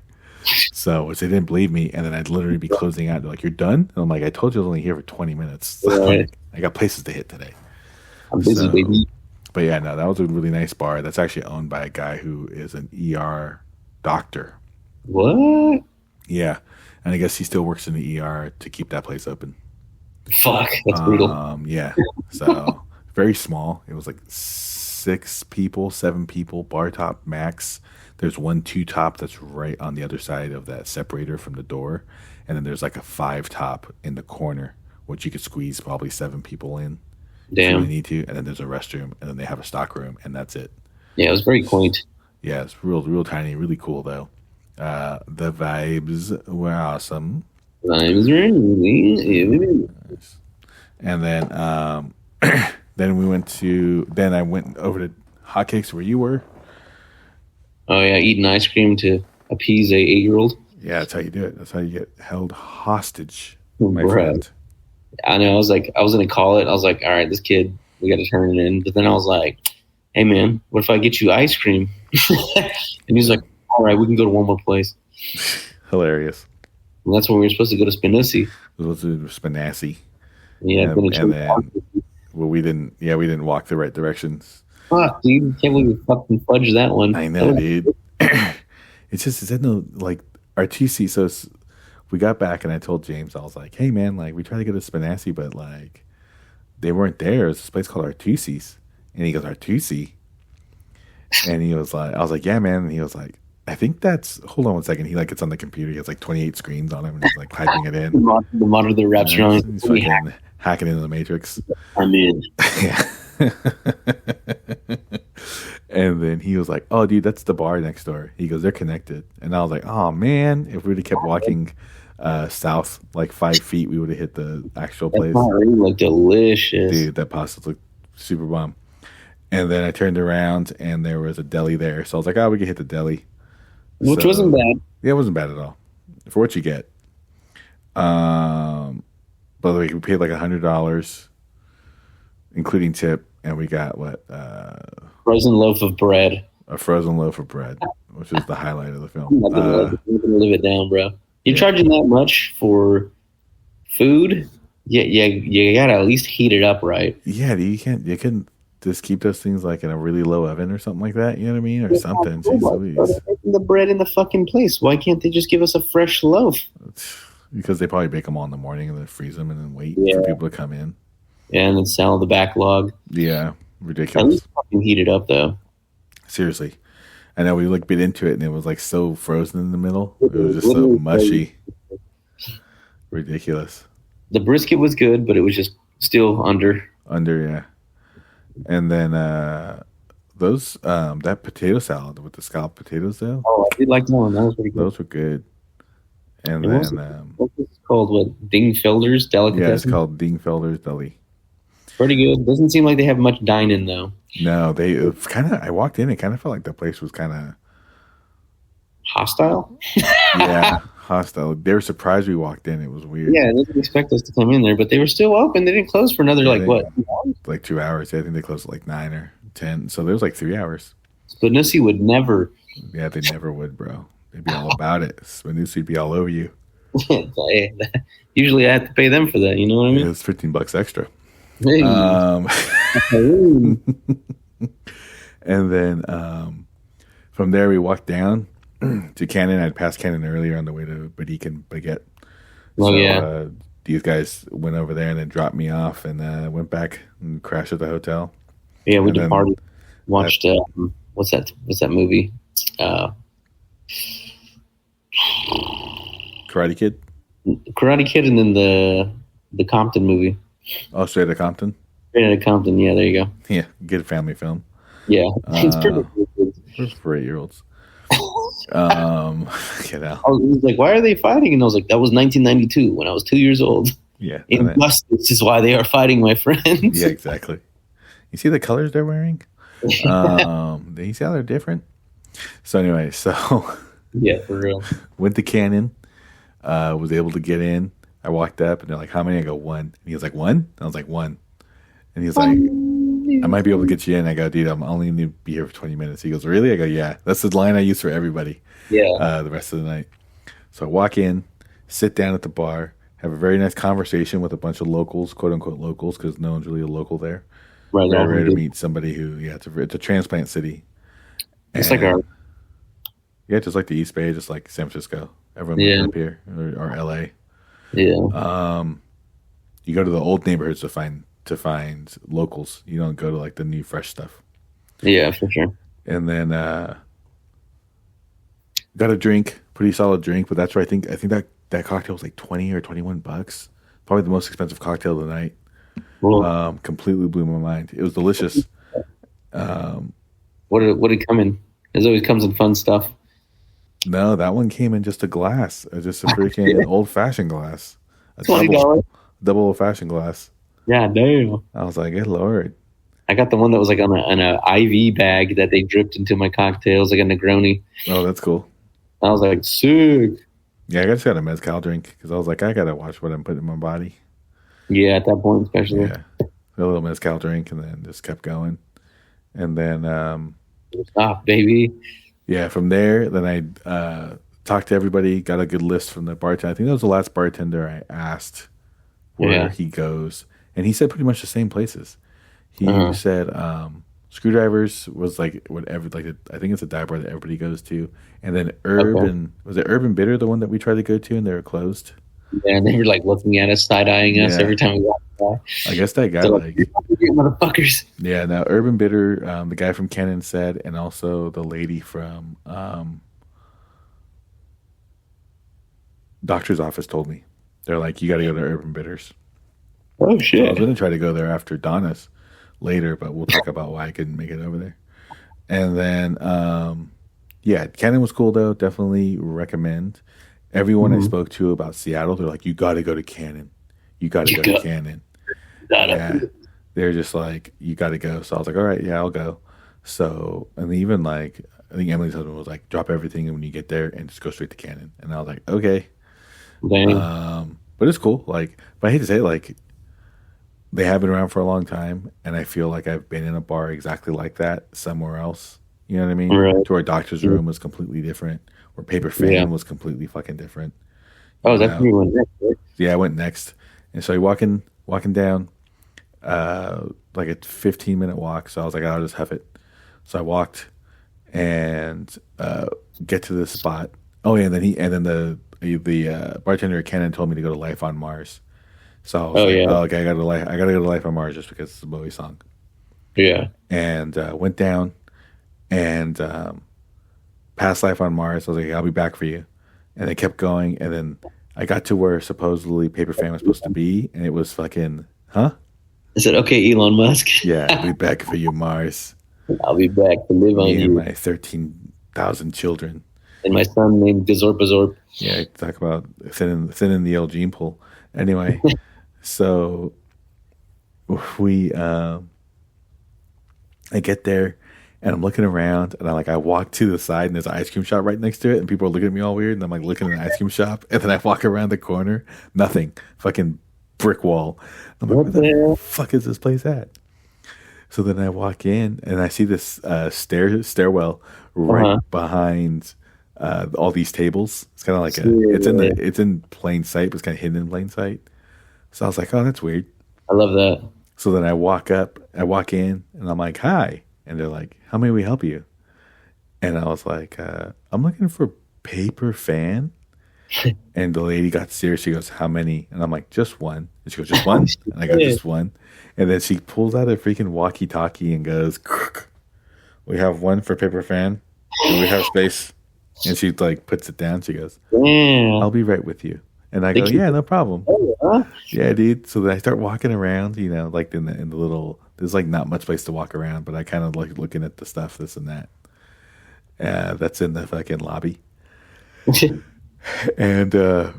So they didn't believe me, and then I'd literally be closing out. They're like, "You're done?" And I'm like, "I told you I was only here for 20 minutes. So I got places to hit today." I'm busy, baby. But yeah, no, that was a really nice bar. That's actually owned by a guy who is an ER doctor. What? Yeah, and I guess he still works in the ER to keep that place open. Fuck, that's brutal. Yeah, so very small. It was like 7 people, bar top max. There's 1 2-top that's right on the other side of that separator from the door, and then there's like a 5-top in the corner, which you could squeeze probably 7 people in. Damn. If you need to, and then there's a restroom, and then they have a stock room, and that's it. Yeah, it was very quaint. Yeah, it's real tiny, really cool though. The vibes were awesome. Vibes really. And then, then I went over to Hotcakes where you were. Oh yeah, eating ice cream to appease a 8-year-old. Yeah, that's how you do it. That's how you get held hostage, Oh, my bruh. friend. I know. I was going to call it. I was like, all right, this kid, we got to turn it in. But then I was like, hey, man, what if I get you ice cream? And he's like, all right, we can go to one more place. Hilarious. And that's when we were supposed to go to Spinassi. It was Spinassi. Yeah, and then we didn't walk the right directions. Fuck, dude. Can't believe we fucking fudged that one. I know, dude. It's just, is that no, like, RTC, so we got back and I told James, I was like, hey man, like we tried to go to Spinassi, but like they weren't there. It's this place called Artusi's. And he goes, Artusi? And he was like, I was like, yeah man. And he was like, I think that's. Hold on one second. He like gets on the computer. He has like 28 screens on him, and he's like typing it in. The monitor wraps Yeah, around. he's fucking hacking into the Matrix. I'm in. Yeah. And then he was like, "Oh, dude, that's the bar next door." He goes, "They're connected." And I was like, "Oh man, if we would have kept walking south like 5 feet, we would have hit the actual place." That really looked delicious. Dude, that pasta looked super bomb. And then I turned around and there was a deli there, so I was like, "Oh, we can hit the deli," Which wasn't bad. Yeah, it wasn't bad at all for what you get. By the way, we paid like $100, including tip, and we got what? Frozen loaf of bread. A frozen loaf of bread, which is the highlight of the film. I'm not gonna live it down, bro. You're charging that much for food? Yeah, you gotta at least heat it up right. Yeah, you can just keep those things like in a really low oven or something like that. You know what I mean, or something. Jeez Louise. The bread in the fucking place. Why can't they just give us a fresh loaf? Because they probably bake them all in the morning and then freeze them and then wait for people to come in. Yeah, and then sell the backlog. Yeah, At ridiculous. least fucking heat it up though. Seriously. I know we like bit into it and it was like so frozen in the middle. It was just so mushy. Ridiculous. The brisket was good, but it was just still under. Yeah. And then those that potato salad with the scalloped potatoes though. Oh, I did like that one. That was pretty good. Those were good. And It then what's it called? What? Dingfelder's delicatessen? yeah, it's called Dingfelder's Deli. Pretty good. Doesn't seem like they have much dine-in though. No, they kind of. I walked in, it kind of felt like the place was kind of Hostile? hostile. They were surprised we walked in. It was weird. Yeah, they didn't expect us to come in there, but they were still open. They didn't close for another like 2 hours. I think they closed at like 9 or 10. So there was like 3 hours. Spanucci would never. Yeah, they never would, bro. They'd be all about it. Spanucci would be all over you. Usually I have to pay them for that. You know what I mean? It was $15 extra. Hey. And then from there we walked down to Cannon. I'd passed Cannon earlier on the way to Boutique and Baguette. These guys went over there and then dropped me off and went back and crashed at the hotel. Yeah, we departed. Watched what's that movie? Karate Kid? Karate Kid, and then the Compton movie. Oh, Straight Outta Compton? Straight Outta Compton, yeah, there you go. Yeah, good family film. Yeah, it's pretty good. It's for 8-year-olds. You know. I was like, why are they fighting? And I was like, that was 1992 when I was 2 years old. Yeah. This is why they are fighting, my friends. Yeah, exactly. You see the colors they're wearing? You see how they're different? So anyway, yeah, for real. Went to Cannon, was able to get in. I walked up and they're like, "How many?" I go, "1." And he was like, "1?" And I was like, "1." And he's like, "I might be able to get you in." I go, "Dude, I'm only going to be here for 20 minutes." He goes, "Really?" I go, "Yeah." That's the line I use for everybody. Yeah. The rest of the night. So I walk in, sit down at the bar, have a very nice conversation with a bunch of locals, quote unquote locals, because no one's really a local there. Right. Very rare to meet somebody who, it's a transplant city. It's like our. Yeah, just like the East Bay, just like San Francisco. Everyone moves up here, or LA. Yeah. You go to the old neighborhoods to find locals. You don't go to like the new fresh stuff. Yeah, for sure. And then got a drink, pretty solid drink, but that's where I think that cocktail was like $20 or $21. Probably the most expensive cocktail of the night. Cool. Completely blew my mind. It was delicious. What did it come in? It always comes in fun stuff. No, that one came in just a glass, just a freaking old-fashioned glass. $20. Double old-fashioned glass. Yeah, damn. I was like, good Lord. I got the one that was like on an IV bag that they dripped into my cocktails, like a Negroni. Oh, that's cool. I was like, sick. Yeah, I just got a mezcal drink because I was like, I got to watch what I'm putting in my body. Yeah, at that point especially. Yeah, a little mezcal drink and then just kept going. And then... Stop, baby. Yeah, from there, then I talked to everybody, got a good list from the bartender. I think that was the last bartender I asked where he goes. And he said pretty much the same places. He said Screwdrivers was like whatever, like I think it's a dive bar that everybody goes to. And then was it Urban Bitter, the one that we tried to go to and they were closed? Yeah, and they were like looking at us, side-eyeing us every time we walked by. I guess that guy motherfuckers. Yeah, now Urban Bitter, the guy from Cannon said, and also the lady from doctor's office told me. They're like, you got to go to Urban Bitters. Oh So I shit! was going to try to go there after Donna's later, but we'll talk about why I couldn't make it over there. And then, yeah, Cannon was cool though. Definitely recommend. Everyone I spoke to about Seattle, they're like, you got to go to Cannon. You got to go to Cannon. Yeah, they're just like, you got to go. So I was like, all right, yeah, I'll go. So, and even like, I think Emily's husband was like, drop everything and when you get there and just go straight to Cannon. And I was like, okay. Dang. But it's cool. Like, but I hate to say it, like, they have been around for a long time, and I feel like I've been in a bar exactly like that somewhere else. You know what I mean? Right. To where Doctor's Room was completely different, or Paper Fan was completely fucking different. Oh, that's me one next. Right? Yeah, I went next, and so walking down, like a 15-minute walk. So I was like, I'll just huff it. So I walked and get to this spot. Oh yeah, and then the bartender at Cannon told me to go to Life on Mars. So I was okay, I gotta go to Life on Mars just because it's a Bowie song. Yeah. And went down and past Life on Mars. I was like, I'll be back for you. And they kept going, and then I got to where supposedly Paper Fan was supposed to be, and it was fucking, huh? I said, okay, Elon Musk. Yeah, I'll be back for you, Mars. I'll be back to live on Me you. and my 13,000 children. And my son named Gazorpazorp. Yeah, talk about thinning the old gene pool. Anyway, so we, I get there and I'm looking around and I walk to the side and there's an ice cream shop right next to it and people are looking at me all weird and I'm like looking at the ice cream shop and then I walk around the corner, nothing, fucking brick wall. I'm like, where the fuck is this place at? So then I walk in and I see this stairwell right behind all these tables. It's kind of like it's in plain sight, but it's kind of hidden in plain sight. So I was like, oh, that's weird. I love that. So then I walk in, and I'm like, hi. And they're like, how may we help you? And I was like, I'm looking for Paper Fan. And the lady got serious. She goes, how many? And I'm like, just one. And she goes, just one? And I go, just one. And then she pulls out a freaking walkie-talkie and goes, we have one for Paper Fan. Do we have space? And she puts it down. She goes, I'll be right with you. And I go, yeah, no problem. Yeah, dude. So then I start walking around, like in the little, there's not much place to walk around, but I kind of like looking at the stuff, this and that. That's in the fucking lobby. And then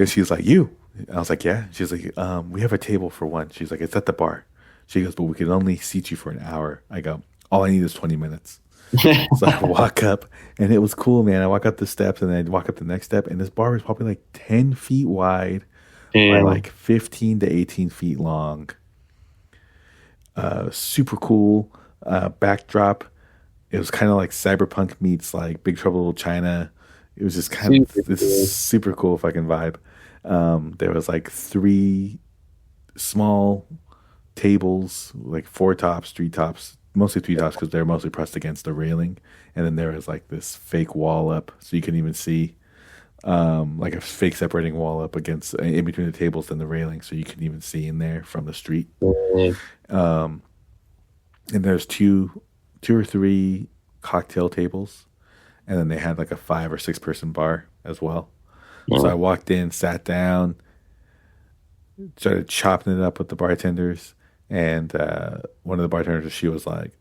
she's like, you? I was like, yeah. She's like, we have a table for one. She's like, it's at the bar. She goes, but we can only seat you for an hour. I go, all I need is 20 minutes. So I walk up, and it was cool, man. I walk up the steps, and then I walk up the next step, and this bar was probably 10 feet wide by 15 to 18 feet long. Super cool backdrop. It was kind of like Cyberpunk meets Big Trouble in Little China. It was just kind of this super cool fucking vibe. There was 3 small tables, 4 tops, 3 tops, mostly 3 tops because they're mostly pressed against the railing. And then there was this fake wall up so you can even see, a fake separating wall up against in between the tables and the railing so you can even see in there from the street. And there's two or 3 cocktail tables. And then they had a 5 or 6 person bar as well. So I walked in, sat down, started chopping it up with the bartenders. And one of the bartenders, she was like,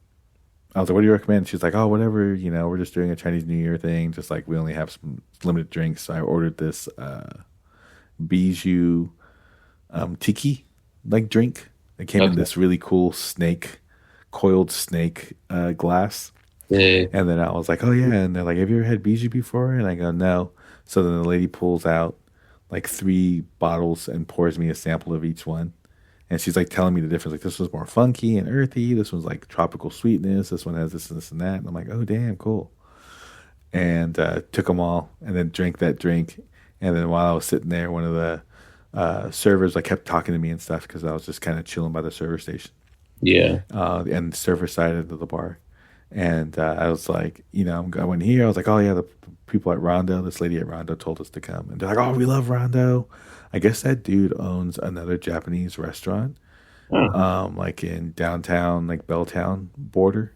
I was like, what do you recommend? She's like, oh, whatever, we're just doing a Chinese New Year thing. Just we only have some limited drinks. So I ordered this Bijou tiki drink. It came in this really cool coiled snake glass. Yeah. And then I was like, oh, yeah. And they're like, have you ever had Bijou before? And I go, no. So then the lady pulls out 3 bottles and pours me a sample of each one. And she's telling me the difference. This one's more funky and earthy. This one's tropical sweetness. This one has this and this and that. And I'm like, oh, damn, cool. And took them all and then drank that drink. And then while I was sitting there, one of the servers kept talking to me and stuff because I was just kind of chilling by the server station. Yeah. And the server side of the bar. And I was like, I went here. I was like, oh, yeah, the people at Rondo, this lady at Rondo told us to come. And they're like, oh, we love Rondo. I guess that dude owns another Japanese restaurant, in downtown, Belltown border.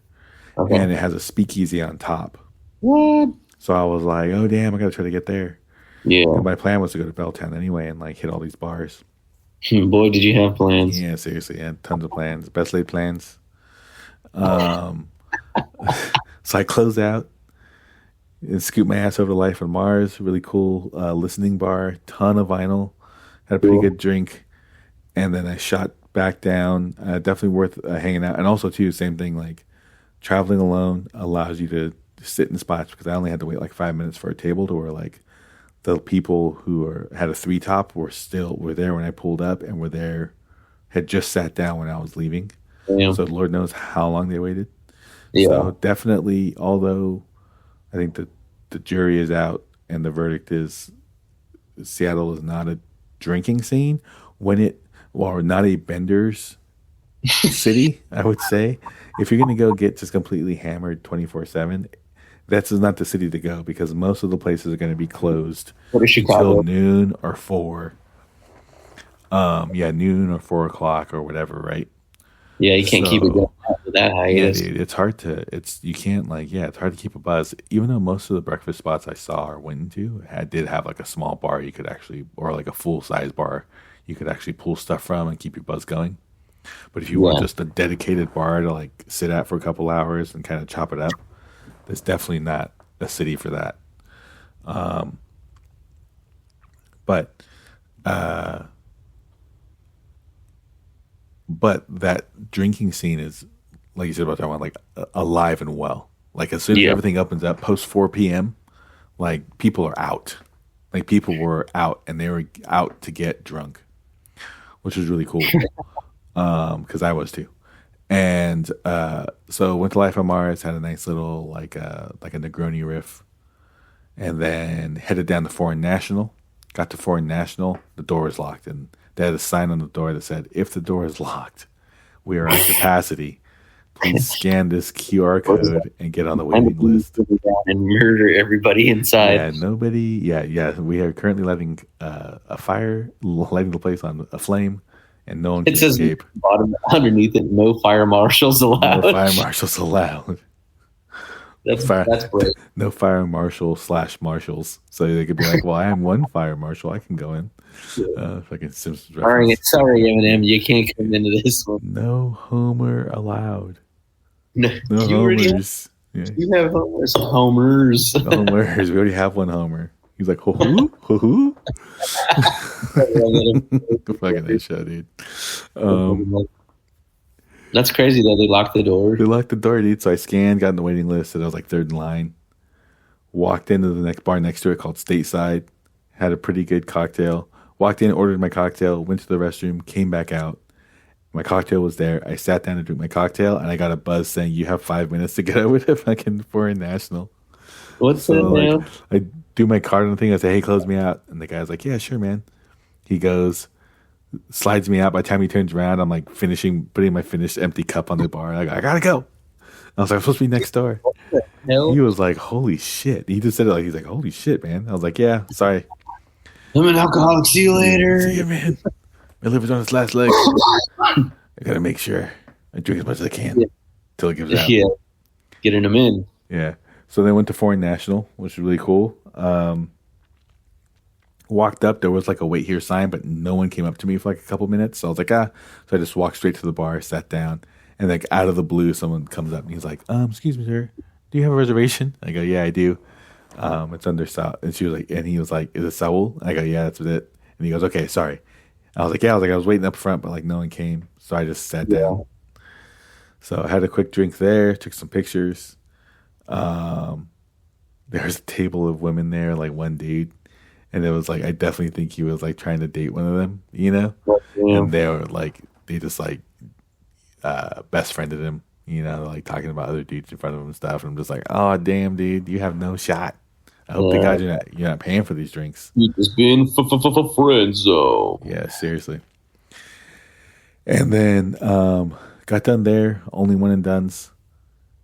Okay. And it has a speakeasy on top. What? So I was like, oh, damn, I got to try to get there. Yeah. And my plan was to go to Belltown anyway and like hit all these bars. Boy, did you have plans. Yeah, seriously, I had tons of plans, best laid plans. So I close out and scoop my ass over to Life on Mars. Really cool listening bar, ton of vinyl. Had a pretty good drink, and then I shot back down. Definitely worth hanging out. And also too, same thing. Like traveling alone allows you to sit in spots because I only had to wait like 5 minutes for a table to where like the people who had a 3-top were there when I pulled up and had just sat down when I was leaving. Yeah. So Lord knows how long they waited. Yeah. So definitely, although I think that the jury is out and the verdict is Seattle is not a drinking scene, not a bender's city, I would say. If you're going to go get just completely hammered 24/7, that's not the city to go because most of the places are going to be closed until noon or 4. Noon or 4 o'clock or whatever, right? Yeah, you can't keep it going after that hiatus. Yeah, dude, it's hard to keep a buzz. Even though most of the breakfast spots I saw or went into did have like a small bar you could actually, or like a full size bar you could actually pull stuff from and keep your buzz going. But if you want just a dedicated bar to like sit at for a couple hours and kind of chop it up, that's definitely not a city for that. But that drinking scene is, like you said about that one, like alive and well. Like as soon as everything opens up post 4 p.m., like people are out. Like people were out and they were out to get drunk, which was really cool. Because I was too. And so went to Life on Mars, had a nice little like a Negroni riff, and then headed down to Foreign National. Got to Foreign National, the door was locked, and they had a sign on the door that said, "If the door is locked, we are at capacity. Please scan this QR code and get on the waiting list." And murder everybody inside. Yeah, nobody. Yeah. We are currently lighting the place on a flame, and no one can escape. Bottom underneath it, no fire marshals allowed. No fire marshals allowed. That's great. No fire marshal / marshals, so they could be like, "Well, I am one fire marshal. I can go in." Fucking Simpsons reference. Sorry, Eminem, you can't come into this one. No Homer allowed. No Homers. You have Homers. Homers. Homers. We already have one Homer. He's like, hoo hoo. Fucking that show, dude. That's crazy though. They locked the door. They locked the door, dude. So I scanned, got in the waiting list, and I was like third in line. Walked into the next bar next to it called Stateside. Had a pretty good cocktail. Walked in, ordered my cocktail, went to the restroom, came back out. My cocktail was there. I sat down to drink my cocktail, and I got a buzz saying, "You have 5 minutes to get over to fucking Foreign National." What's that now? I do my card on the thing. I say, "Hey, close me out." And the guy's like, "Yeah, sure, man." He goes, slides me out. By the time he turns around, I'm like putting my finished empty cup on the bar. I go, "I gotta go." I was like, "I'm supposed to be next door." What the hell? He was like, "Holy shit!" He just said it like he's like, "Holy shit, man." I was like, "Yeah, sorry. I'm an alcoholic. See you later." See you, man. My liver's on its last leg. I gotta make sure I drink as much as I can till it gives out. Yeah, getting them in. Yeah. So they went to Foreign National, which was really cool. Walked up, there was like a wait here sign, but no one came up to me for like a couple minutes. So I was like, So I just walked straight to the bar, sat down, and like out of the blue, someone comes up and he's like, "Excuse me, sir, do you have a reservation?" I go, "Yeah, I do. It's under Saul." And he was like, "Is it Saul?" I go, "Yeah, that's it." And he goes, "Okay, sorry." I was like, I was waiting up front, but like no one came. So I just sat down. So I had a quick drink there, took some pictures. There was a table of women there, like one dude. And it was like, I definitely think he was like trying to date one of them, you know? Yeah. And they were like, they just like best friended him, you know, like talking about other dudes in front of him and stuff. And I'm just like, oh, damn, dude, you have no shot. I hope to God you're not paying for these drinks. You just been friend zone. Yeah, seriously. And then got done there, only one and dones.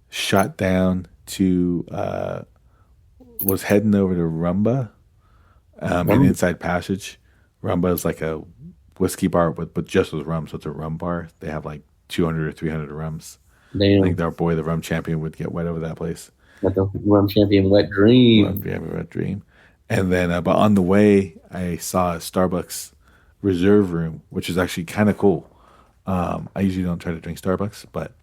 Shot down to, was heading over to Rumba, an inside passage. Rumba is like a whiskey bar, but just with rum, so it's a rum bar. They have like 200 or 300 rums. Damn. I think our boy, the rum champion, would get wet over that place. Like the rum champion wet dream. Rum champion wet dream. And then, but on the way, I saw a Starbucks reserve room, which is actually kind of cool. I usually don't try to drink Starbucks, but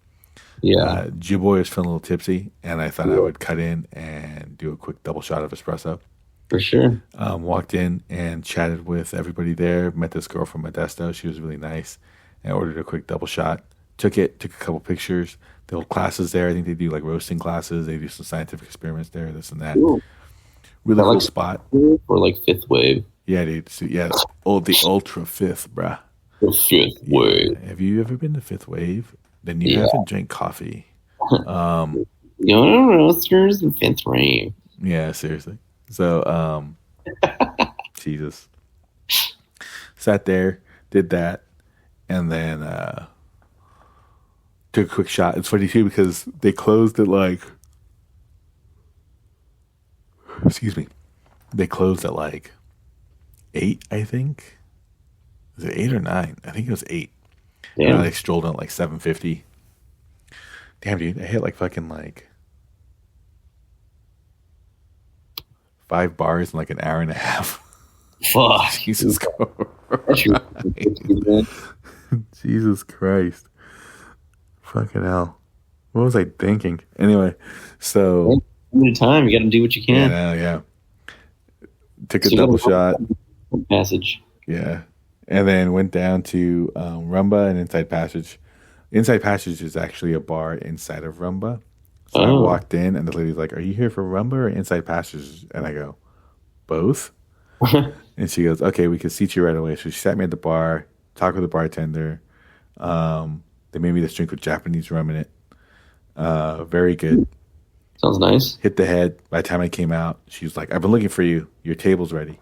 Yeah. your boy was feeling a little tipsy, and I thought I would cut in and do a quick double shot of espresso. For sure. Walked in and chatted with everybody there. Met this girl from Modesto. She was really nice. And ordered a quick double shot. Took a couple pictures. The old classes there. I think they do like roasting classes. They do some scientific experiments there, this and that. Ooh. Really I like cool spot. Or like fifth wave. Yeah, dude. So, yeah, the Ultra Fifth, bruh. The fifth wave. Have you ever been to Fifth Wave? Then you haven't drank coffee. Young roasters and fifth wave. Yeah, seriously. So, Jesus. Sat there, did that, and then took a quick shot. It's funny too because they closed at like, excuse me, they closed at like 8, I think. Was it 8 or 9? I think it was 8. Yeah. And I strolled in at like 7:50. Damn, dude, I hit like fucking like 5 bars in like an hour and a half. Fuck. Jesus Christ. That's your- Jesus Christ. Fucking hell. What was I thinking? Anyway, so Limited time. You got to do what you can. yeah. Took a So you double gotta- shot. Passage. Yeah. And then went down to Rumba and Inside Passage. Inside Passage is actually a bar inside of Rumba. So I walked in and the lady's like, "Are you here for Rumba or Inside Passage?" And I go, "Both." And she goes, "Okay, we can seat you right away." So she sat me at the bar, talked with the bartender. They made me this drink with Japanese rum in it. Very good. Sounds nice. Hit the head. By the time I came out, she was like, "I've been looking for you. Your table's ready."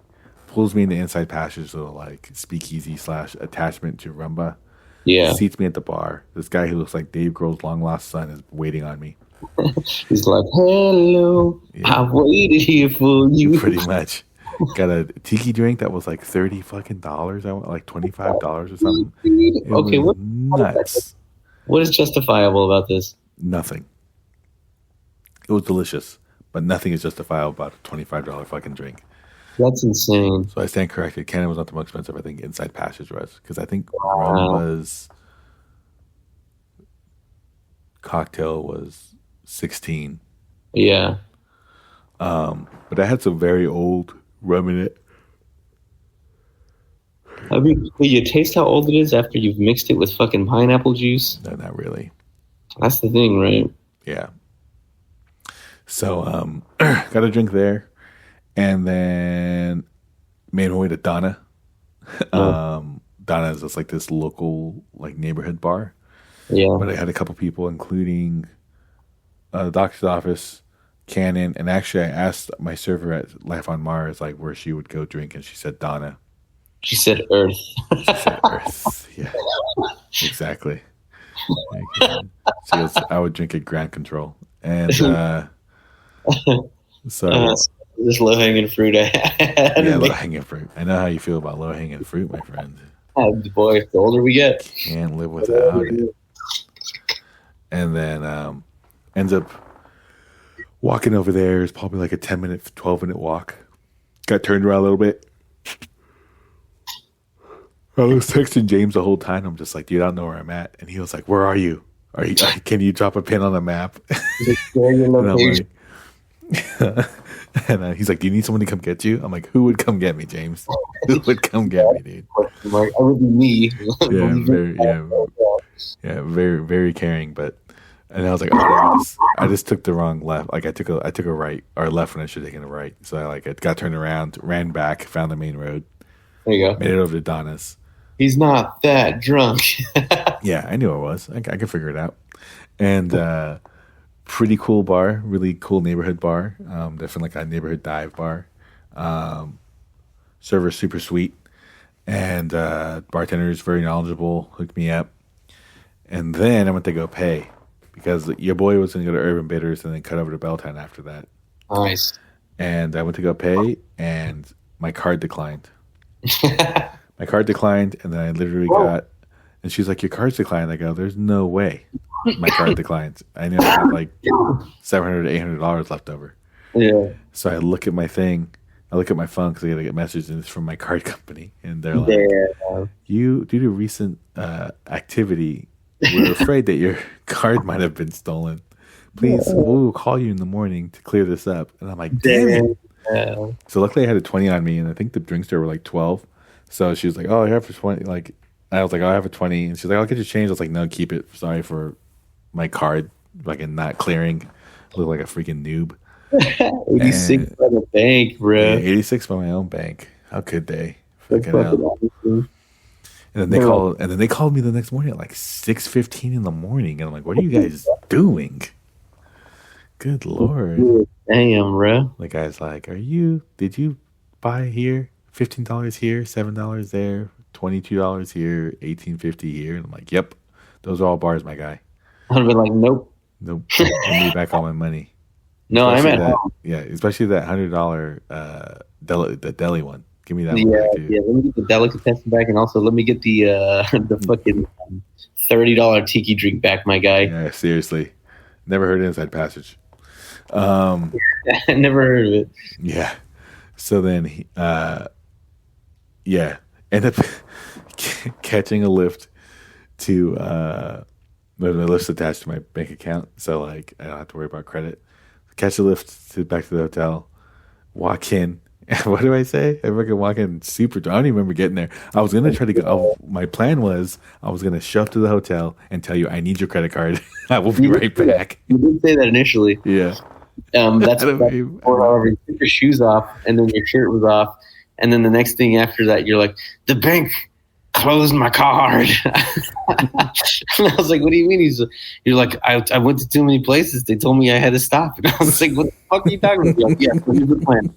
Pulls me into Inside Passage, little like speakeasy / attachment to Rumba. Yeah. Seats me at the bar. This guy who looks like Dave Grohl's long lost son is waiting on me. He's like, "Hello, I waited here for you." Pretty much. Got a tiki drink that was like $30 fucking dollars. I went like $25 or something. It Okay, was what- nuts. What is justifiable about this? Nothing. It was delicious, but nothing is justifiable about a $25 fucking drink. That's insane. So I stand corrected. Canada was not the most expensive. I think Inside Passage was because I think rum was cocktail was 16. Yeah. But I had some very old rum in it. I mean, will you taste how old it is after you've mixed it with fucking pineapple juice? No, not really. That's the thing, right? Yeah. So got a drink there, and then made my way to Donna. Donna is just like this local like neighborhood bar. Yeah. But I had a couple people, including the doctor's office, Cannon, and actually I asked my server at Life on Mars like where she would go drink, and she said Donna. She said Earth. She said Earth. Yeah, exactly. She goes, I would drink at Ground Control, and so This low hanging fruit. yeah, low hanging fruit. I know how you feel about low hanging fruit, my friend. Boy, the older we get. Can't live without it. And then ends up walking over there. It's probably like a 10-minute, 12-minute walk. Got turned around a little bit. I was texting James the whole time. I'm just like, dude, I don't know where I'm at. And he was like, where are you? Can you drop a pin on the map? And I'm like, and he's like, do you need someone to come get you? I'm like, who would come get me, James? Who would come get me, dude? Like, I would be me. Very, very caring. But and I was like, oh, I just took the wrong left. Like I took a right or left when I should have taken a right. So I got turned around, ran back, found the main road, There you go. made it over to Donna's. He's not that drunk. Yeah, I knew it was. I could figure it out. And pretty cool bar, really cool neighborhood bar. Definitely like a neighborhood dive bar. Server super sweet, and bartender is very knowledgeable. Hooked me up, and then I went to go pay because your boy was going to go to Urban Bitters and then cut over to Belltown after that. Nice. And I went to go pay, and my card declined. My card declined, and then I literally got, and she's like, your card's declined. I go, there's no way my card declined. I know I had like $700 to $800 left over. Yeah. So I look at my thing I look at my phone because I got to get messages, and it's from my card company, and they're like, Yeah. "You, due to recent activity, we're afraid that your card might have been stolen. Please, we'll call you in the morning to clear this up." And I'm like, "Damn it!" Yeah. So luckily, I had a 20 on me, and I think the drinks there were like 12. So she was like, "Oh, I have for 20." Like, I was like, "Oh, I have a 20," and she's like, "I'll get you change." I was like, "No, keep it. Sorry for my card, like, not clearing. I look like a freaking noob." 86 by the bank, bro. Yeah, 86 by my own bank. How could they? That's Fucking fucking hell. awesome. And then they called me the next morning at like 6:15 in the morning, and I'm like, "What are you guys doing?" Good Lord. Damn, bro. The guy's like, did you buy here? $15 here, $7 there, $22 here, $18.50 here. And I'm like, "Yep, those are all bars, my guy. I'd have been like, nope. Nope, I need back all my money." No, I'm Especially at home. Yeah, especially that $100 the deli one. Give me that one Yeah, back, dude. yeah. Let me get the delicatessen back, and also let me get the fucking $30 tiki drink back, my guy. Yeah, seriously. Never heard Inside Passage. I never heard of it. Yeah. So then, end up catching a lift to the lift's attached to my bank account, so like I don't have to worry about credit. Catch a lift back to the hotel, walk in. What do I say? I fucking walk in super drunk. I don't even remember getting there. I was gonna try to go. My plan was I was gonna show up to the hotel and tell you I need your credit card. I will be right back. You did say that initially. Yeah. That's Or however, you took your shoes off, and then your shirt was off, and then the next thing after that, you're like, the bank closed my card. And I was like, what do you mean? You're like, I went to too many places. They told me I had to stop. And I was like, what the fuck are you talking about? You're like, yeah, so here's the plan.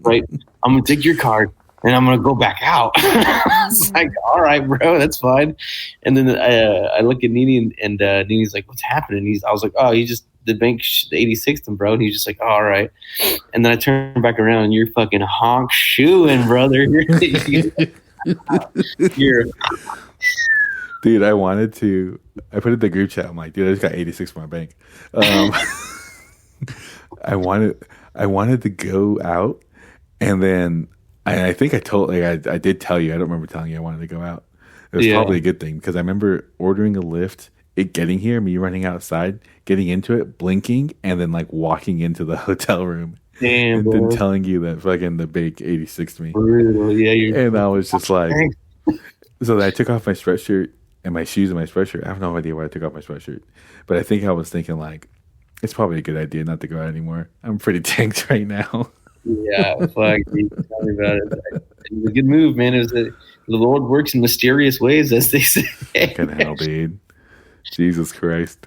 Right? I'm going to take your card, and I'm going to go back out. I was like, all right, bro, that's fine. And then I look at Nene, and Nene's like, what's happening? I was like, oh, the bank, the 86th, and bro. And he's just like, oh, all right. And then I turn back around, and you're fucking honk shoeing, brother. You're Dude, I put it in the group chat. I'm like, dude, I just got 86 from my bank. I wanted to go out, and then I think I did tell you. I don't remember telling you I wanted to go out. It was probably a good thing because I remember ordering a lift, it getting here, me running outside, getting into it, blinking, and then like walking into the hotel room. damn, And bro. then telling you that fucking the bank 86 to me. Brutal. Yeah, And I was just like, so then I took off my sweatshirt and my shoes and my sweatshirt. I have no idea why I took off my sweatshirt, but I think I was thinking like, it's probably a good idea not to go out anymore. I'm pretty tanked right now. yeah. Fuck, dude, tell me about it. It was a good move, man. The Lord works in mysterious ways, as they say. Fucking hell, dude. Jesus Christ.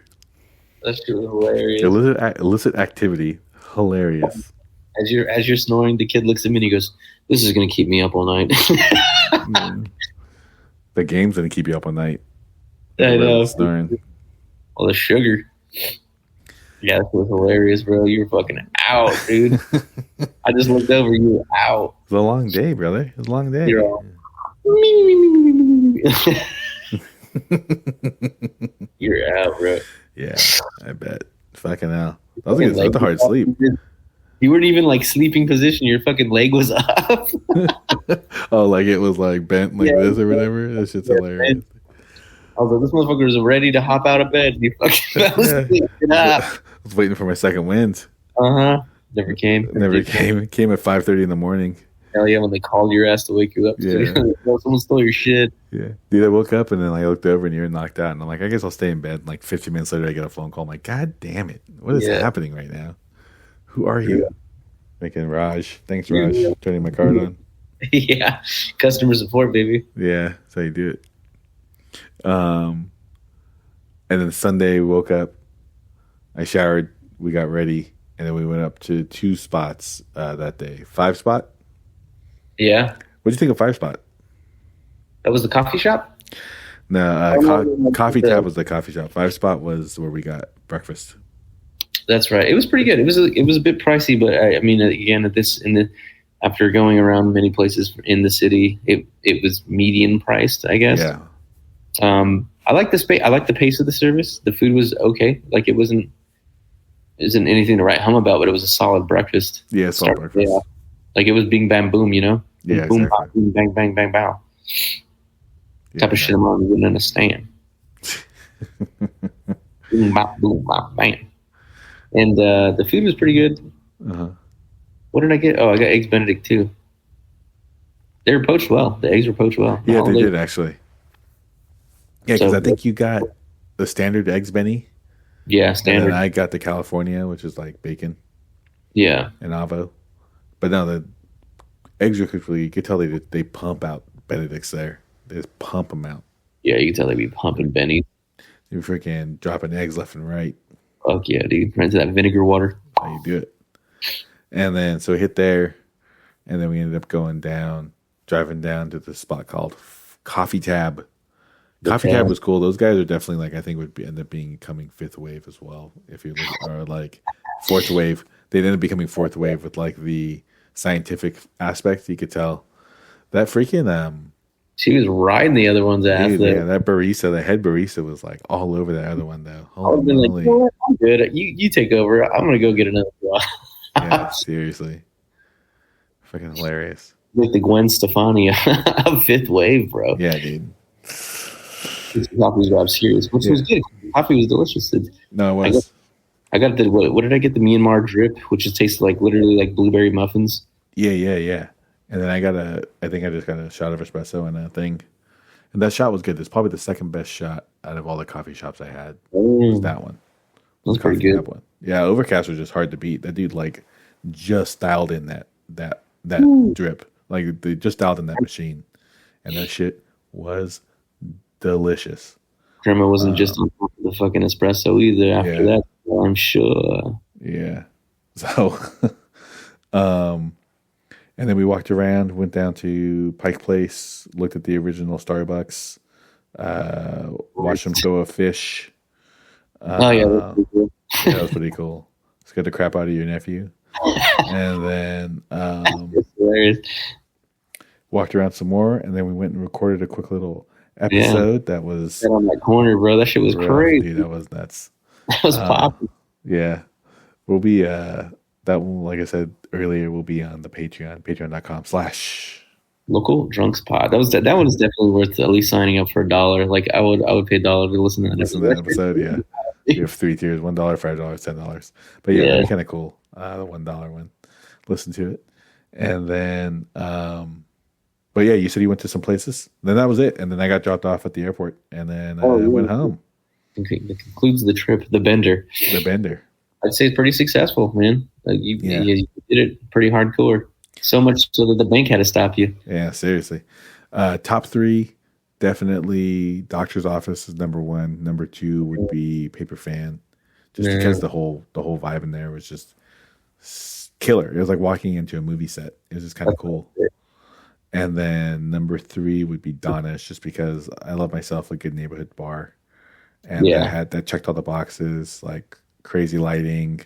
That's really hilarious. Illicit activity. Hilarious. As you're snoring, the kid looks at me and he goes, "This is gonna keep me up all night." The game's going to keep you up all night. I know. Snoring. All the sugar. Yeah, that was hilarious, bro. You were fucking out, dude. I just looked over. You were out. It was a long day, brother. It was a long day. You're all. You're out, bro. Yeah, I bet. Fucking hell. That was a hard sleep. You weren't even like sleeping position. Your fucking leg was up. Oh, like it was like bent like this or whatever. That shit's hilarious. I was like, this motherfucker is ready to hop out of bed. You fucking fell asleep. I was waiting for my second wind. Never came. Never came. It came at 5:30 in the morning. Hell yeah, when they called your ass to wake you up. Yeah. Someone stole your shit. Yeah. Dude, I woke up and then I looked over and you're knocked out. And I'm like, I guess I'll stay in bed. And like 15 minutes later, I get a phone call. I'm like, God damn it. What is happening right now? Who are you? Making Raj. Thanks, Raj. Turning my card on. Yeah. Customer support, baby. Yeah. That's how you do it. And then Sunday, we woke up. I showered. We got ready. And then we went up to 2 spots that day. 5 spot? Yeah. What do you think of 5 spot? That was the coffee shop? No, Coffee Tap was the coffee shop. 5 spot was where we got breakfast. That's right. It was pretty good. It was a bit pricey, but I mean, again, after going around many places in the city, it was median priced, I guess. Yeah. I like the space. I like the pace of the service. The food was okay. Like it isn't anything to write home about, but it was a solid breakfast. Yeah, solid breakfast. Like it was bing bam boom, you know? Yeah, Boom, exactly. bop, boom, bang, bang, bang, bow. Type of shit I'm on, you wouldn't understand. Boom, bop, bam. And the food was pretty good. Uh-huh. What did I get? Oh, I got eggs Benedict too. They were poached well. The eggs were poached well. Yeah, they did actually. Yeah, because So- I think you got the standard eggs Benny, Yeah, and standard. then I got the California, which is like bacon Yeah. and avo. But no, the eggs are quickly. You could tell they pump out Benedicts there. They just pump them out. Yeah, you can tell they be pumping Benny. You freaking dropping eggs left and right. Fuck yeah, dude. Right to that vinegar water. How you do it? And then so we hit there, and then we ended up driving down to the spot called Coffee Tab. Coffee Tab was cool. Those guys are definitely like I think end up becoming fifth wave as well. If you look, or like fourth wave, they ended up becoming fourth wave with like the scientific aspect. You could tell that freaking She was riding the other one's ass. dude, There. yeah, that barista, the head barista was like all over that other one though. I would have been like, you know what? I'm good. You take over. I'm gonna go get another draw. Yeah, seriously, freaking hilarious. Like the Gwen Stefani of fifth wave, bro. Yeah, dude. Coffee was serious, which was good. Coffee was delicious. No, it was. I got the what did I get? The Myanmar drip, which just tasted like literally like blueberry muffins. Yeah. And then I think I just got a shot of espresso and a thing. And that shot was good. It's probably the second best shot out of all the coffee shops I had. Was that one. That's pretty Coffee good. Tab one. Yeah, Overcast was just hard to beat. That dude like just dialed in that drip. Like they just dialed in that machine. And that shit was delicious. Grandma wasn't just on top of the fucking espresso either. After that, I'm sure. Yeah. So and then we walked around, went down to Pike Place, looked at the original Starbucks, watched them throw a fish. Oh yeah, that's pretty cool. Yeah, that was pretty cool. Scared the crap out of your nephew. And then It's hilarious. walked around some more, and then we went and recorded a quick little episode that was Right on that corner, bro. That shit was rough, crazy. dude, that was nuts. That was popping. Yeah. We'll be that one, like I said earlier, will be on the Patreon, patreon.com/ Local Drunks Pod. That one is definitely worth at least signing up for $1. Like I would pay $1 to listen to that listen to that episode. Yeah. You have 3 tiers: $1, $5, $10. But yeah, that'd be kind of cool. The $1 one. Listen to it. And then but yeah, you said you went to some places. Then that was it. And then I got dropped off at the airport. And then I went home. Okay, that concludes the trip. The bender. The bender. I'd say it's pretty successful, man. Like you did it pretty hardcore. So much so that the bank had to stop you. Yeah, seriously. Top 3, definitely doctor's office is number 1. Number 2 would be Paper Fan. Just because the whole vibe in there was just killer. It was like walking into a movie set. It was just kind of cool. And then number 3 would be Donna's, just because I love myself a good neighborhood bar. And that checked all the boxes, like crazy lighting,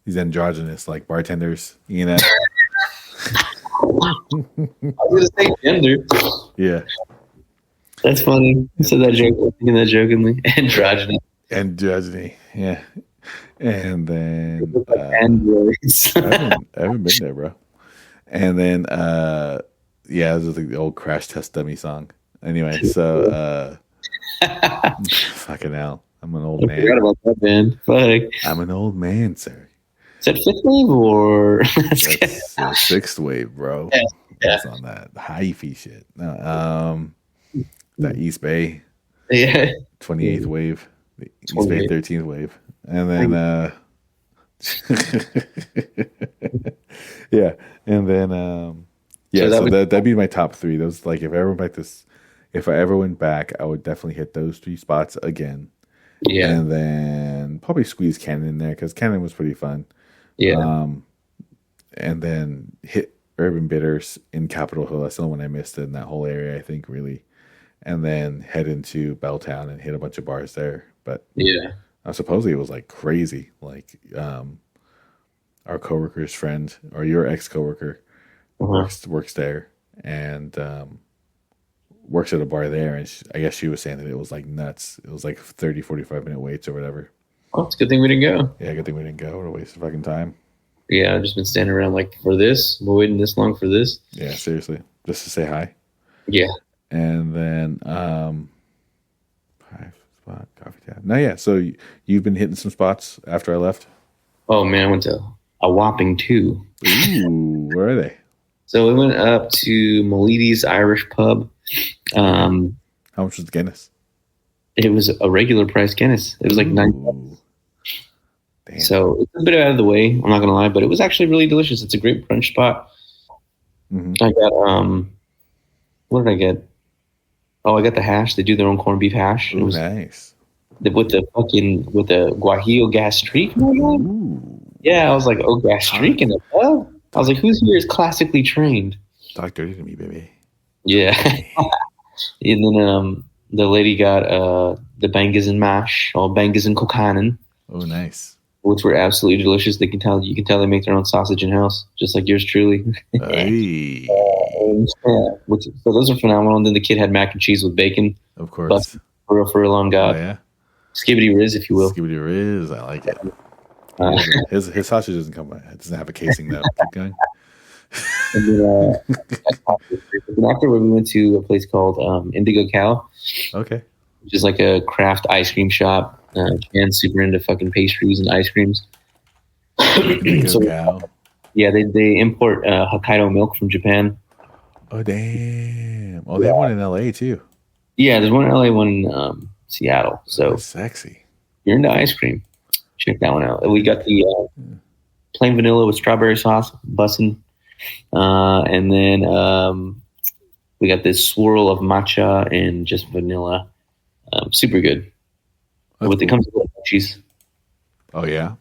these androgynous like bartenders, you know. I was gonna say gender. Yeah. That's funny. I said that joke, thinking that jokingly. Androgynous. Androgyny, yeah. And then Androids. I haven't been there, bro. And then this is like the old Crash Test Dummy song. Anyway, so fucking hell. I'm an old I man. forgot about that band. Fuck. I'm an old man, sir. Is that fifth wave or That's sixth wave, bro. Yeah. That's on that hyphy shit. No, that East Bay, yeah. 28th wave, the East Bay 13th wave, and then yeah, and then So that'd be my top 3. Those, like, if I ever went back, I would definitely hit those 3 spots again. Yeah, and then probably squeeze Cannon in there because Cannon was pretty fun. Yeah, and then hit Urban Bitters in Capitol Hill. That's the one I missed in that whole area, I think, really. And then head into Belltown and hit a bunch of bars there. But yeah, supposedly it was like crazy. Like our coworker's friend, or your ex coworker, works there and works at a bar there. And I guess she was saying that it was like nuts. It was like 30, 45-minute waits or whatever. Oh, it's a good thing we didn't go. Yeah, good thing we didn't go. What a waste of fucking time. Yeah, I've just been standing around like for this. We're waiting this long for this. Yeah, seriously, just to say hi. Yeah. And then 5 spot coffee tap. No, yeah. So you've been hitting some spots after I left. Oh man, I went to a whopping 2. Ooh, where are they? So we went up to Miletis Irish Pub. How much was the Guinness? It was a regular price Guinness. It was like $9. Ooh. Damn. So it's a bit out of the way. I'm not gonna lie, but it was actually really delicious. It's a great brunch spot. Mm-hmm. I got what did I get? Oh, I got the hash. They do their own corned beef hash. It Ooh, was nice. with the guajillo gas streak. Ooh. Yeah, I was like, oh, gas streak in it. Oh, I was like, who's here is classically trained? Talk dirty to me, baby. Yeah. And then the lady got the bangas and mash, or bangas and kokanen, Oh, nice. which were absolutely delicious. You can tell they make their own sausage in house, just like yours truly. Hey. So those are phenomenal. And then the kid had mac and cheese with bacon, Of course. but for a long Oh, god, yeah. skibbity riz, if you will. Skibbity Riz. I like it. Uh, His sausage doesn't have a casing though. Keep going. And then, and afterward, we went to a place called Indigo Cow, Okay. which is like a craft ice cream shop. Japan's super into fucking pastries and ice creams. So, Cow. yeah, they import Hokkaido milk from Japan. Oh, damn. Oh, they have one in LA too. Yeah, there's one in LA, one in Seattle. So That's sexy. if you're into ice cream, check that one out. We got the plain vanilla with strawberry sauce, bussin'. And then we got this swirl of matcha and just vanilla. Super good. That's With it cool. comes with cheese. Oh, yeah.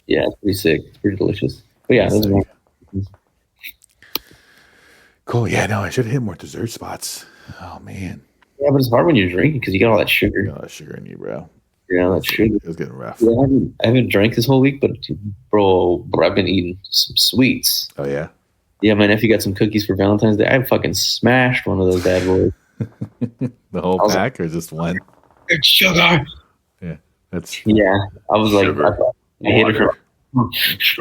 Yeah, it's pretty sick. It's pretty delicious. But yeah, those are Sick. my- Cool. Yeah, no, I should have hit more dessert spots. Oh, man. yeah, but it's hard when you're drinking because you got all that You sugar. got a lot of sugar in you, bro. Yeah, that sugar. It was getting rough. Yeah, I haven't drank this whole week, but bro, I've been eating some sweets. Oh, yeah. Yeah, my nephew got some cookies for Valentine's Day. I fucking smashed one of those bad boys. The whole I was pack or just one? It's sugar. Yeah. That's Yeah, I was like, Sugar. I hate it for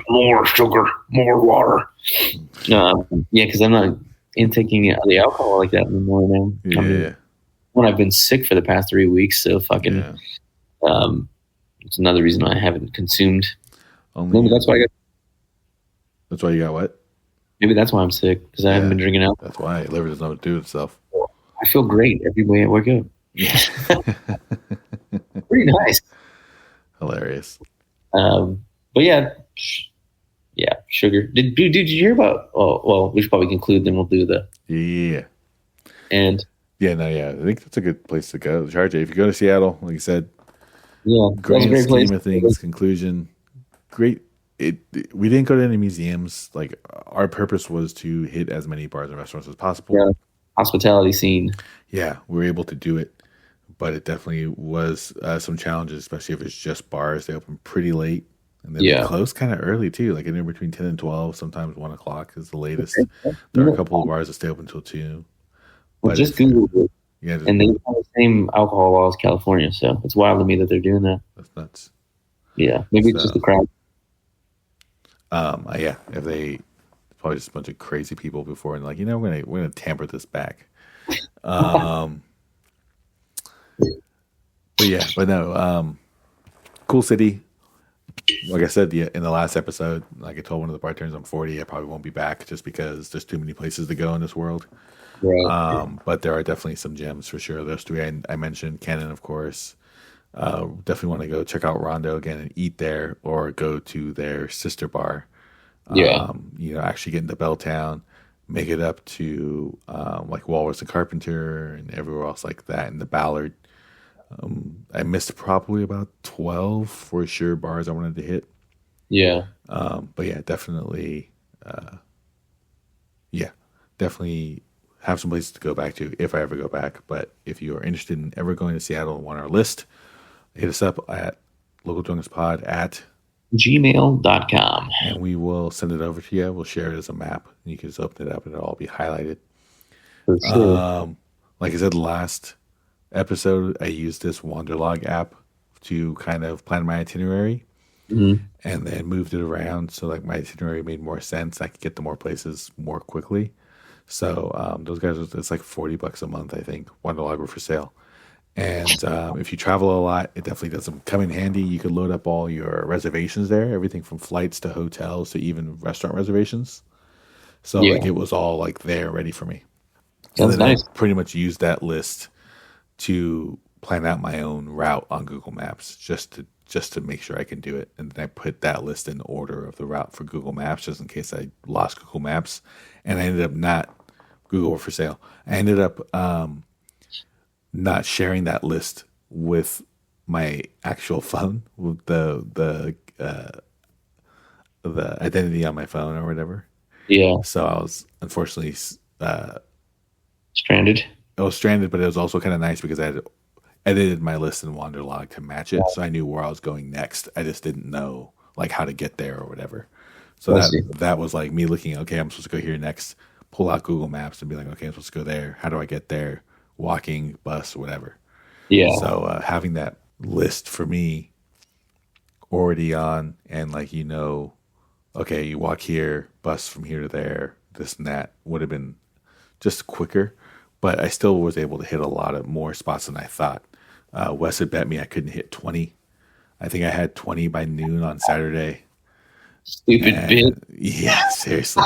more sugar, more water. Yeah, because I'm not intaking the alcohol like that anymore, man. yeah. I mean, when I've been sick for the past 3 weeks, so fucking. Yeah. It's another reason I haven't consumed. Only, Maybe that's why that's why you got what? maybe that's why I'm sick because I haven't Yeah. been drinking alcohol. That's why liver doesn't know what to do with itself. I feel great every way I wake up. Yeah. Pretty nice. Hilarious. But yeah, sugar. Did you hear about? Oh, well, we should probably conclude. Then we'll do the Yeah. and Yeah, no, yeah. I think that's a good place to go. Charge it. If you go to Seattle, like you said, yeah, that's a grand great place. scheme of things, conclusion, great. We didn't go to any museums. Like our purpose was to hit as many bars and restaurants as possible. Yeah, hospitality scene. Yeah, we were able to do it, but it definitely was some challenges, especially if it's just bars. They open pretty late, and then Yeah. they close kind of early too. Like anywhere between 10 and 12. Sometimes 1 o'clock is the latest. There are a couple of bars that stay open until 2. Well, But just it's- Google it, Yeah, and they have the same alcohol law as California. So it's wild to me that they're doing that. that's nuts. Yeah, maybe it's So- just the crowd. Yeah, if they probably just a bunch of crazy people before and like, we're gonna tamper this back. But no, cool city. Like I said, in the last episode, like I told one of the bartenders, I'm 40. I probably won't be back just because there's too many places to go in this world. Right. But there are definitely some gems for sure. Those three I mentioned, Cannon, of course. Definitely want to go check out Rondo again and eat there, or go to their sister bar. Yeah. Actually get into Belltown, make it up to like Walrus and Carpenter and everywhere else like that, and the Ballard. I missed probably about 12 for sure bars I wanted to hit. Yeah. But yeah, definitely have some places to go back to if I ever go back. But if you are interested in ever going to Seattle and want our list, hit us up at localdrunkspod at Gmail.com. and we will send it over to you. We'll share it as a map. And you can just open it up and it'll all be highlighted. For sure. Like I said last episode, I used this Wanderlog app to kind of plan my itinerary. Mhm. and then moved it around so like my itinerary made more sense. I could get to more places more quickly. So those guys, it's like $40 a month, I think. Wanderlog for sale. And if you travel a lot, it definitely doesn't come in handy. You could load up all your reservations there, everything from flights to hotels to even restaurant reservations. So Yeah. like it was all like there ready for me. Sounds and then nice. I pretty much used that list to plan out my own route on Google Maps just to make sure I can do it. And then I put that list in order of the route for Google Maps just in case I lost Google Maps. And I ended up not Google for sale. I ended up not sharing that list with my actual phone, with the identity on my phone or whatever. Yeah. So I was unfortunately Stranded. I was stranded, but it was also kind of nice because I had edited my list in Wanderlog to match it, so I knew where I was going next. I just didn't know like how to get there or whatever. So I see. that was like me looking. Okay, I'm supposed to go here next. Pull out Google Maps and be like, okay, I'm supposed to go there. How do I get there? Walking, bus, whatever. Yeah. So having that list for me already on, and like okay, you walk here, bus from here to there, this and that would have been just quicker. But I still was able to hit a lot of more spots than I thought. Wes had bet me I couldn't hit 20. I think I had 20 by noon on Saturday. Stupid bitch. Yeah, seriously.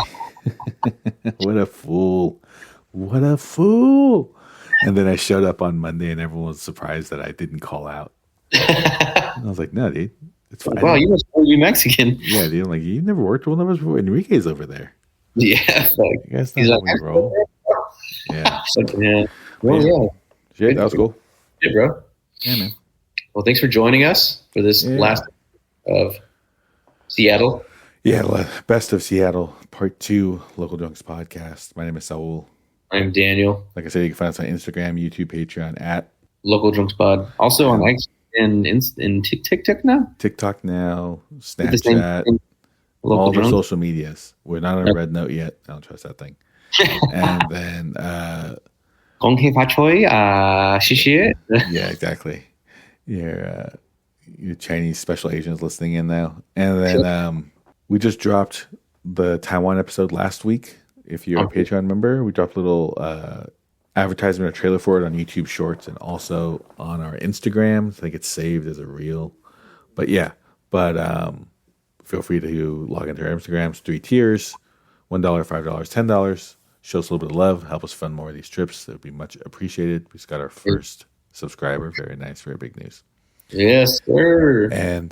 What a fool. What a fool. And then I showed up on Monday and everyone was surprised that I didn't call out. I was like, no, dude, it's fine. Wow, you must be Mexican. Yeah, dude. I'm like, you never worked with one of us before? Enrique's over there. Yeah. You guys know He's how like, we roll. Yeah. Yeah. Well, yeah. Shit, that was cool. Yeah, bro. Yeah, man. Well, thanks for joining us for this last of Seattle. Yeah, Best of Seattle, Part 2, Local Drunks Podcast. My name is Saul. I'm Daniel, Like I said, you can find us on Instagram, YouTube, Patreon, at Local Drunks Pod. Also on X and TikTok now. TikTok now, The same Snapchat, thing. all Local the Drunks. social medias. We're not on Red Note yet. I don't trust that thing. And then, Gong hei fa choi, xie. yeah, exactly. Your Chinese special agents listening in now. And then we just dropped the Taiwan episode last week. If you're a Patreon member, we dropped a little advertisement or trailer for it on YouTube Shorts and also on our Instagram. I think it's saved as a reel. But yeah, feel free to log into our Instagrams. 3 tiers, $1, $5, $10. Show us a little bit of love. Help us fund more of these trips. That would be much appreciated. We just got our first subscriber. Very nice. Very big news. Yes, sir. And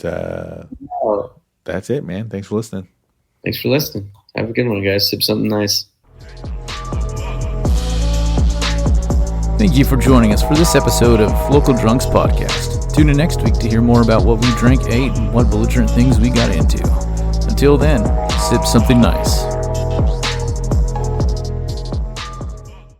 that's it, man. Thanks for listening. Thanks for listening. Have a good one, guys. Sip something nice. Thank you for joining us for this episode of Local Drunks Podcast. Tune in next week to hear more about what we drank, ate, and what belligerent things we got into. Until then, sip something nice.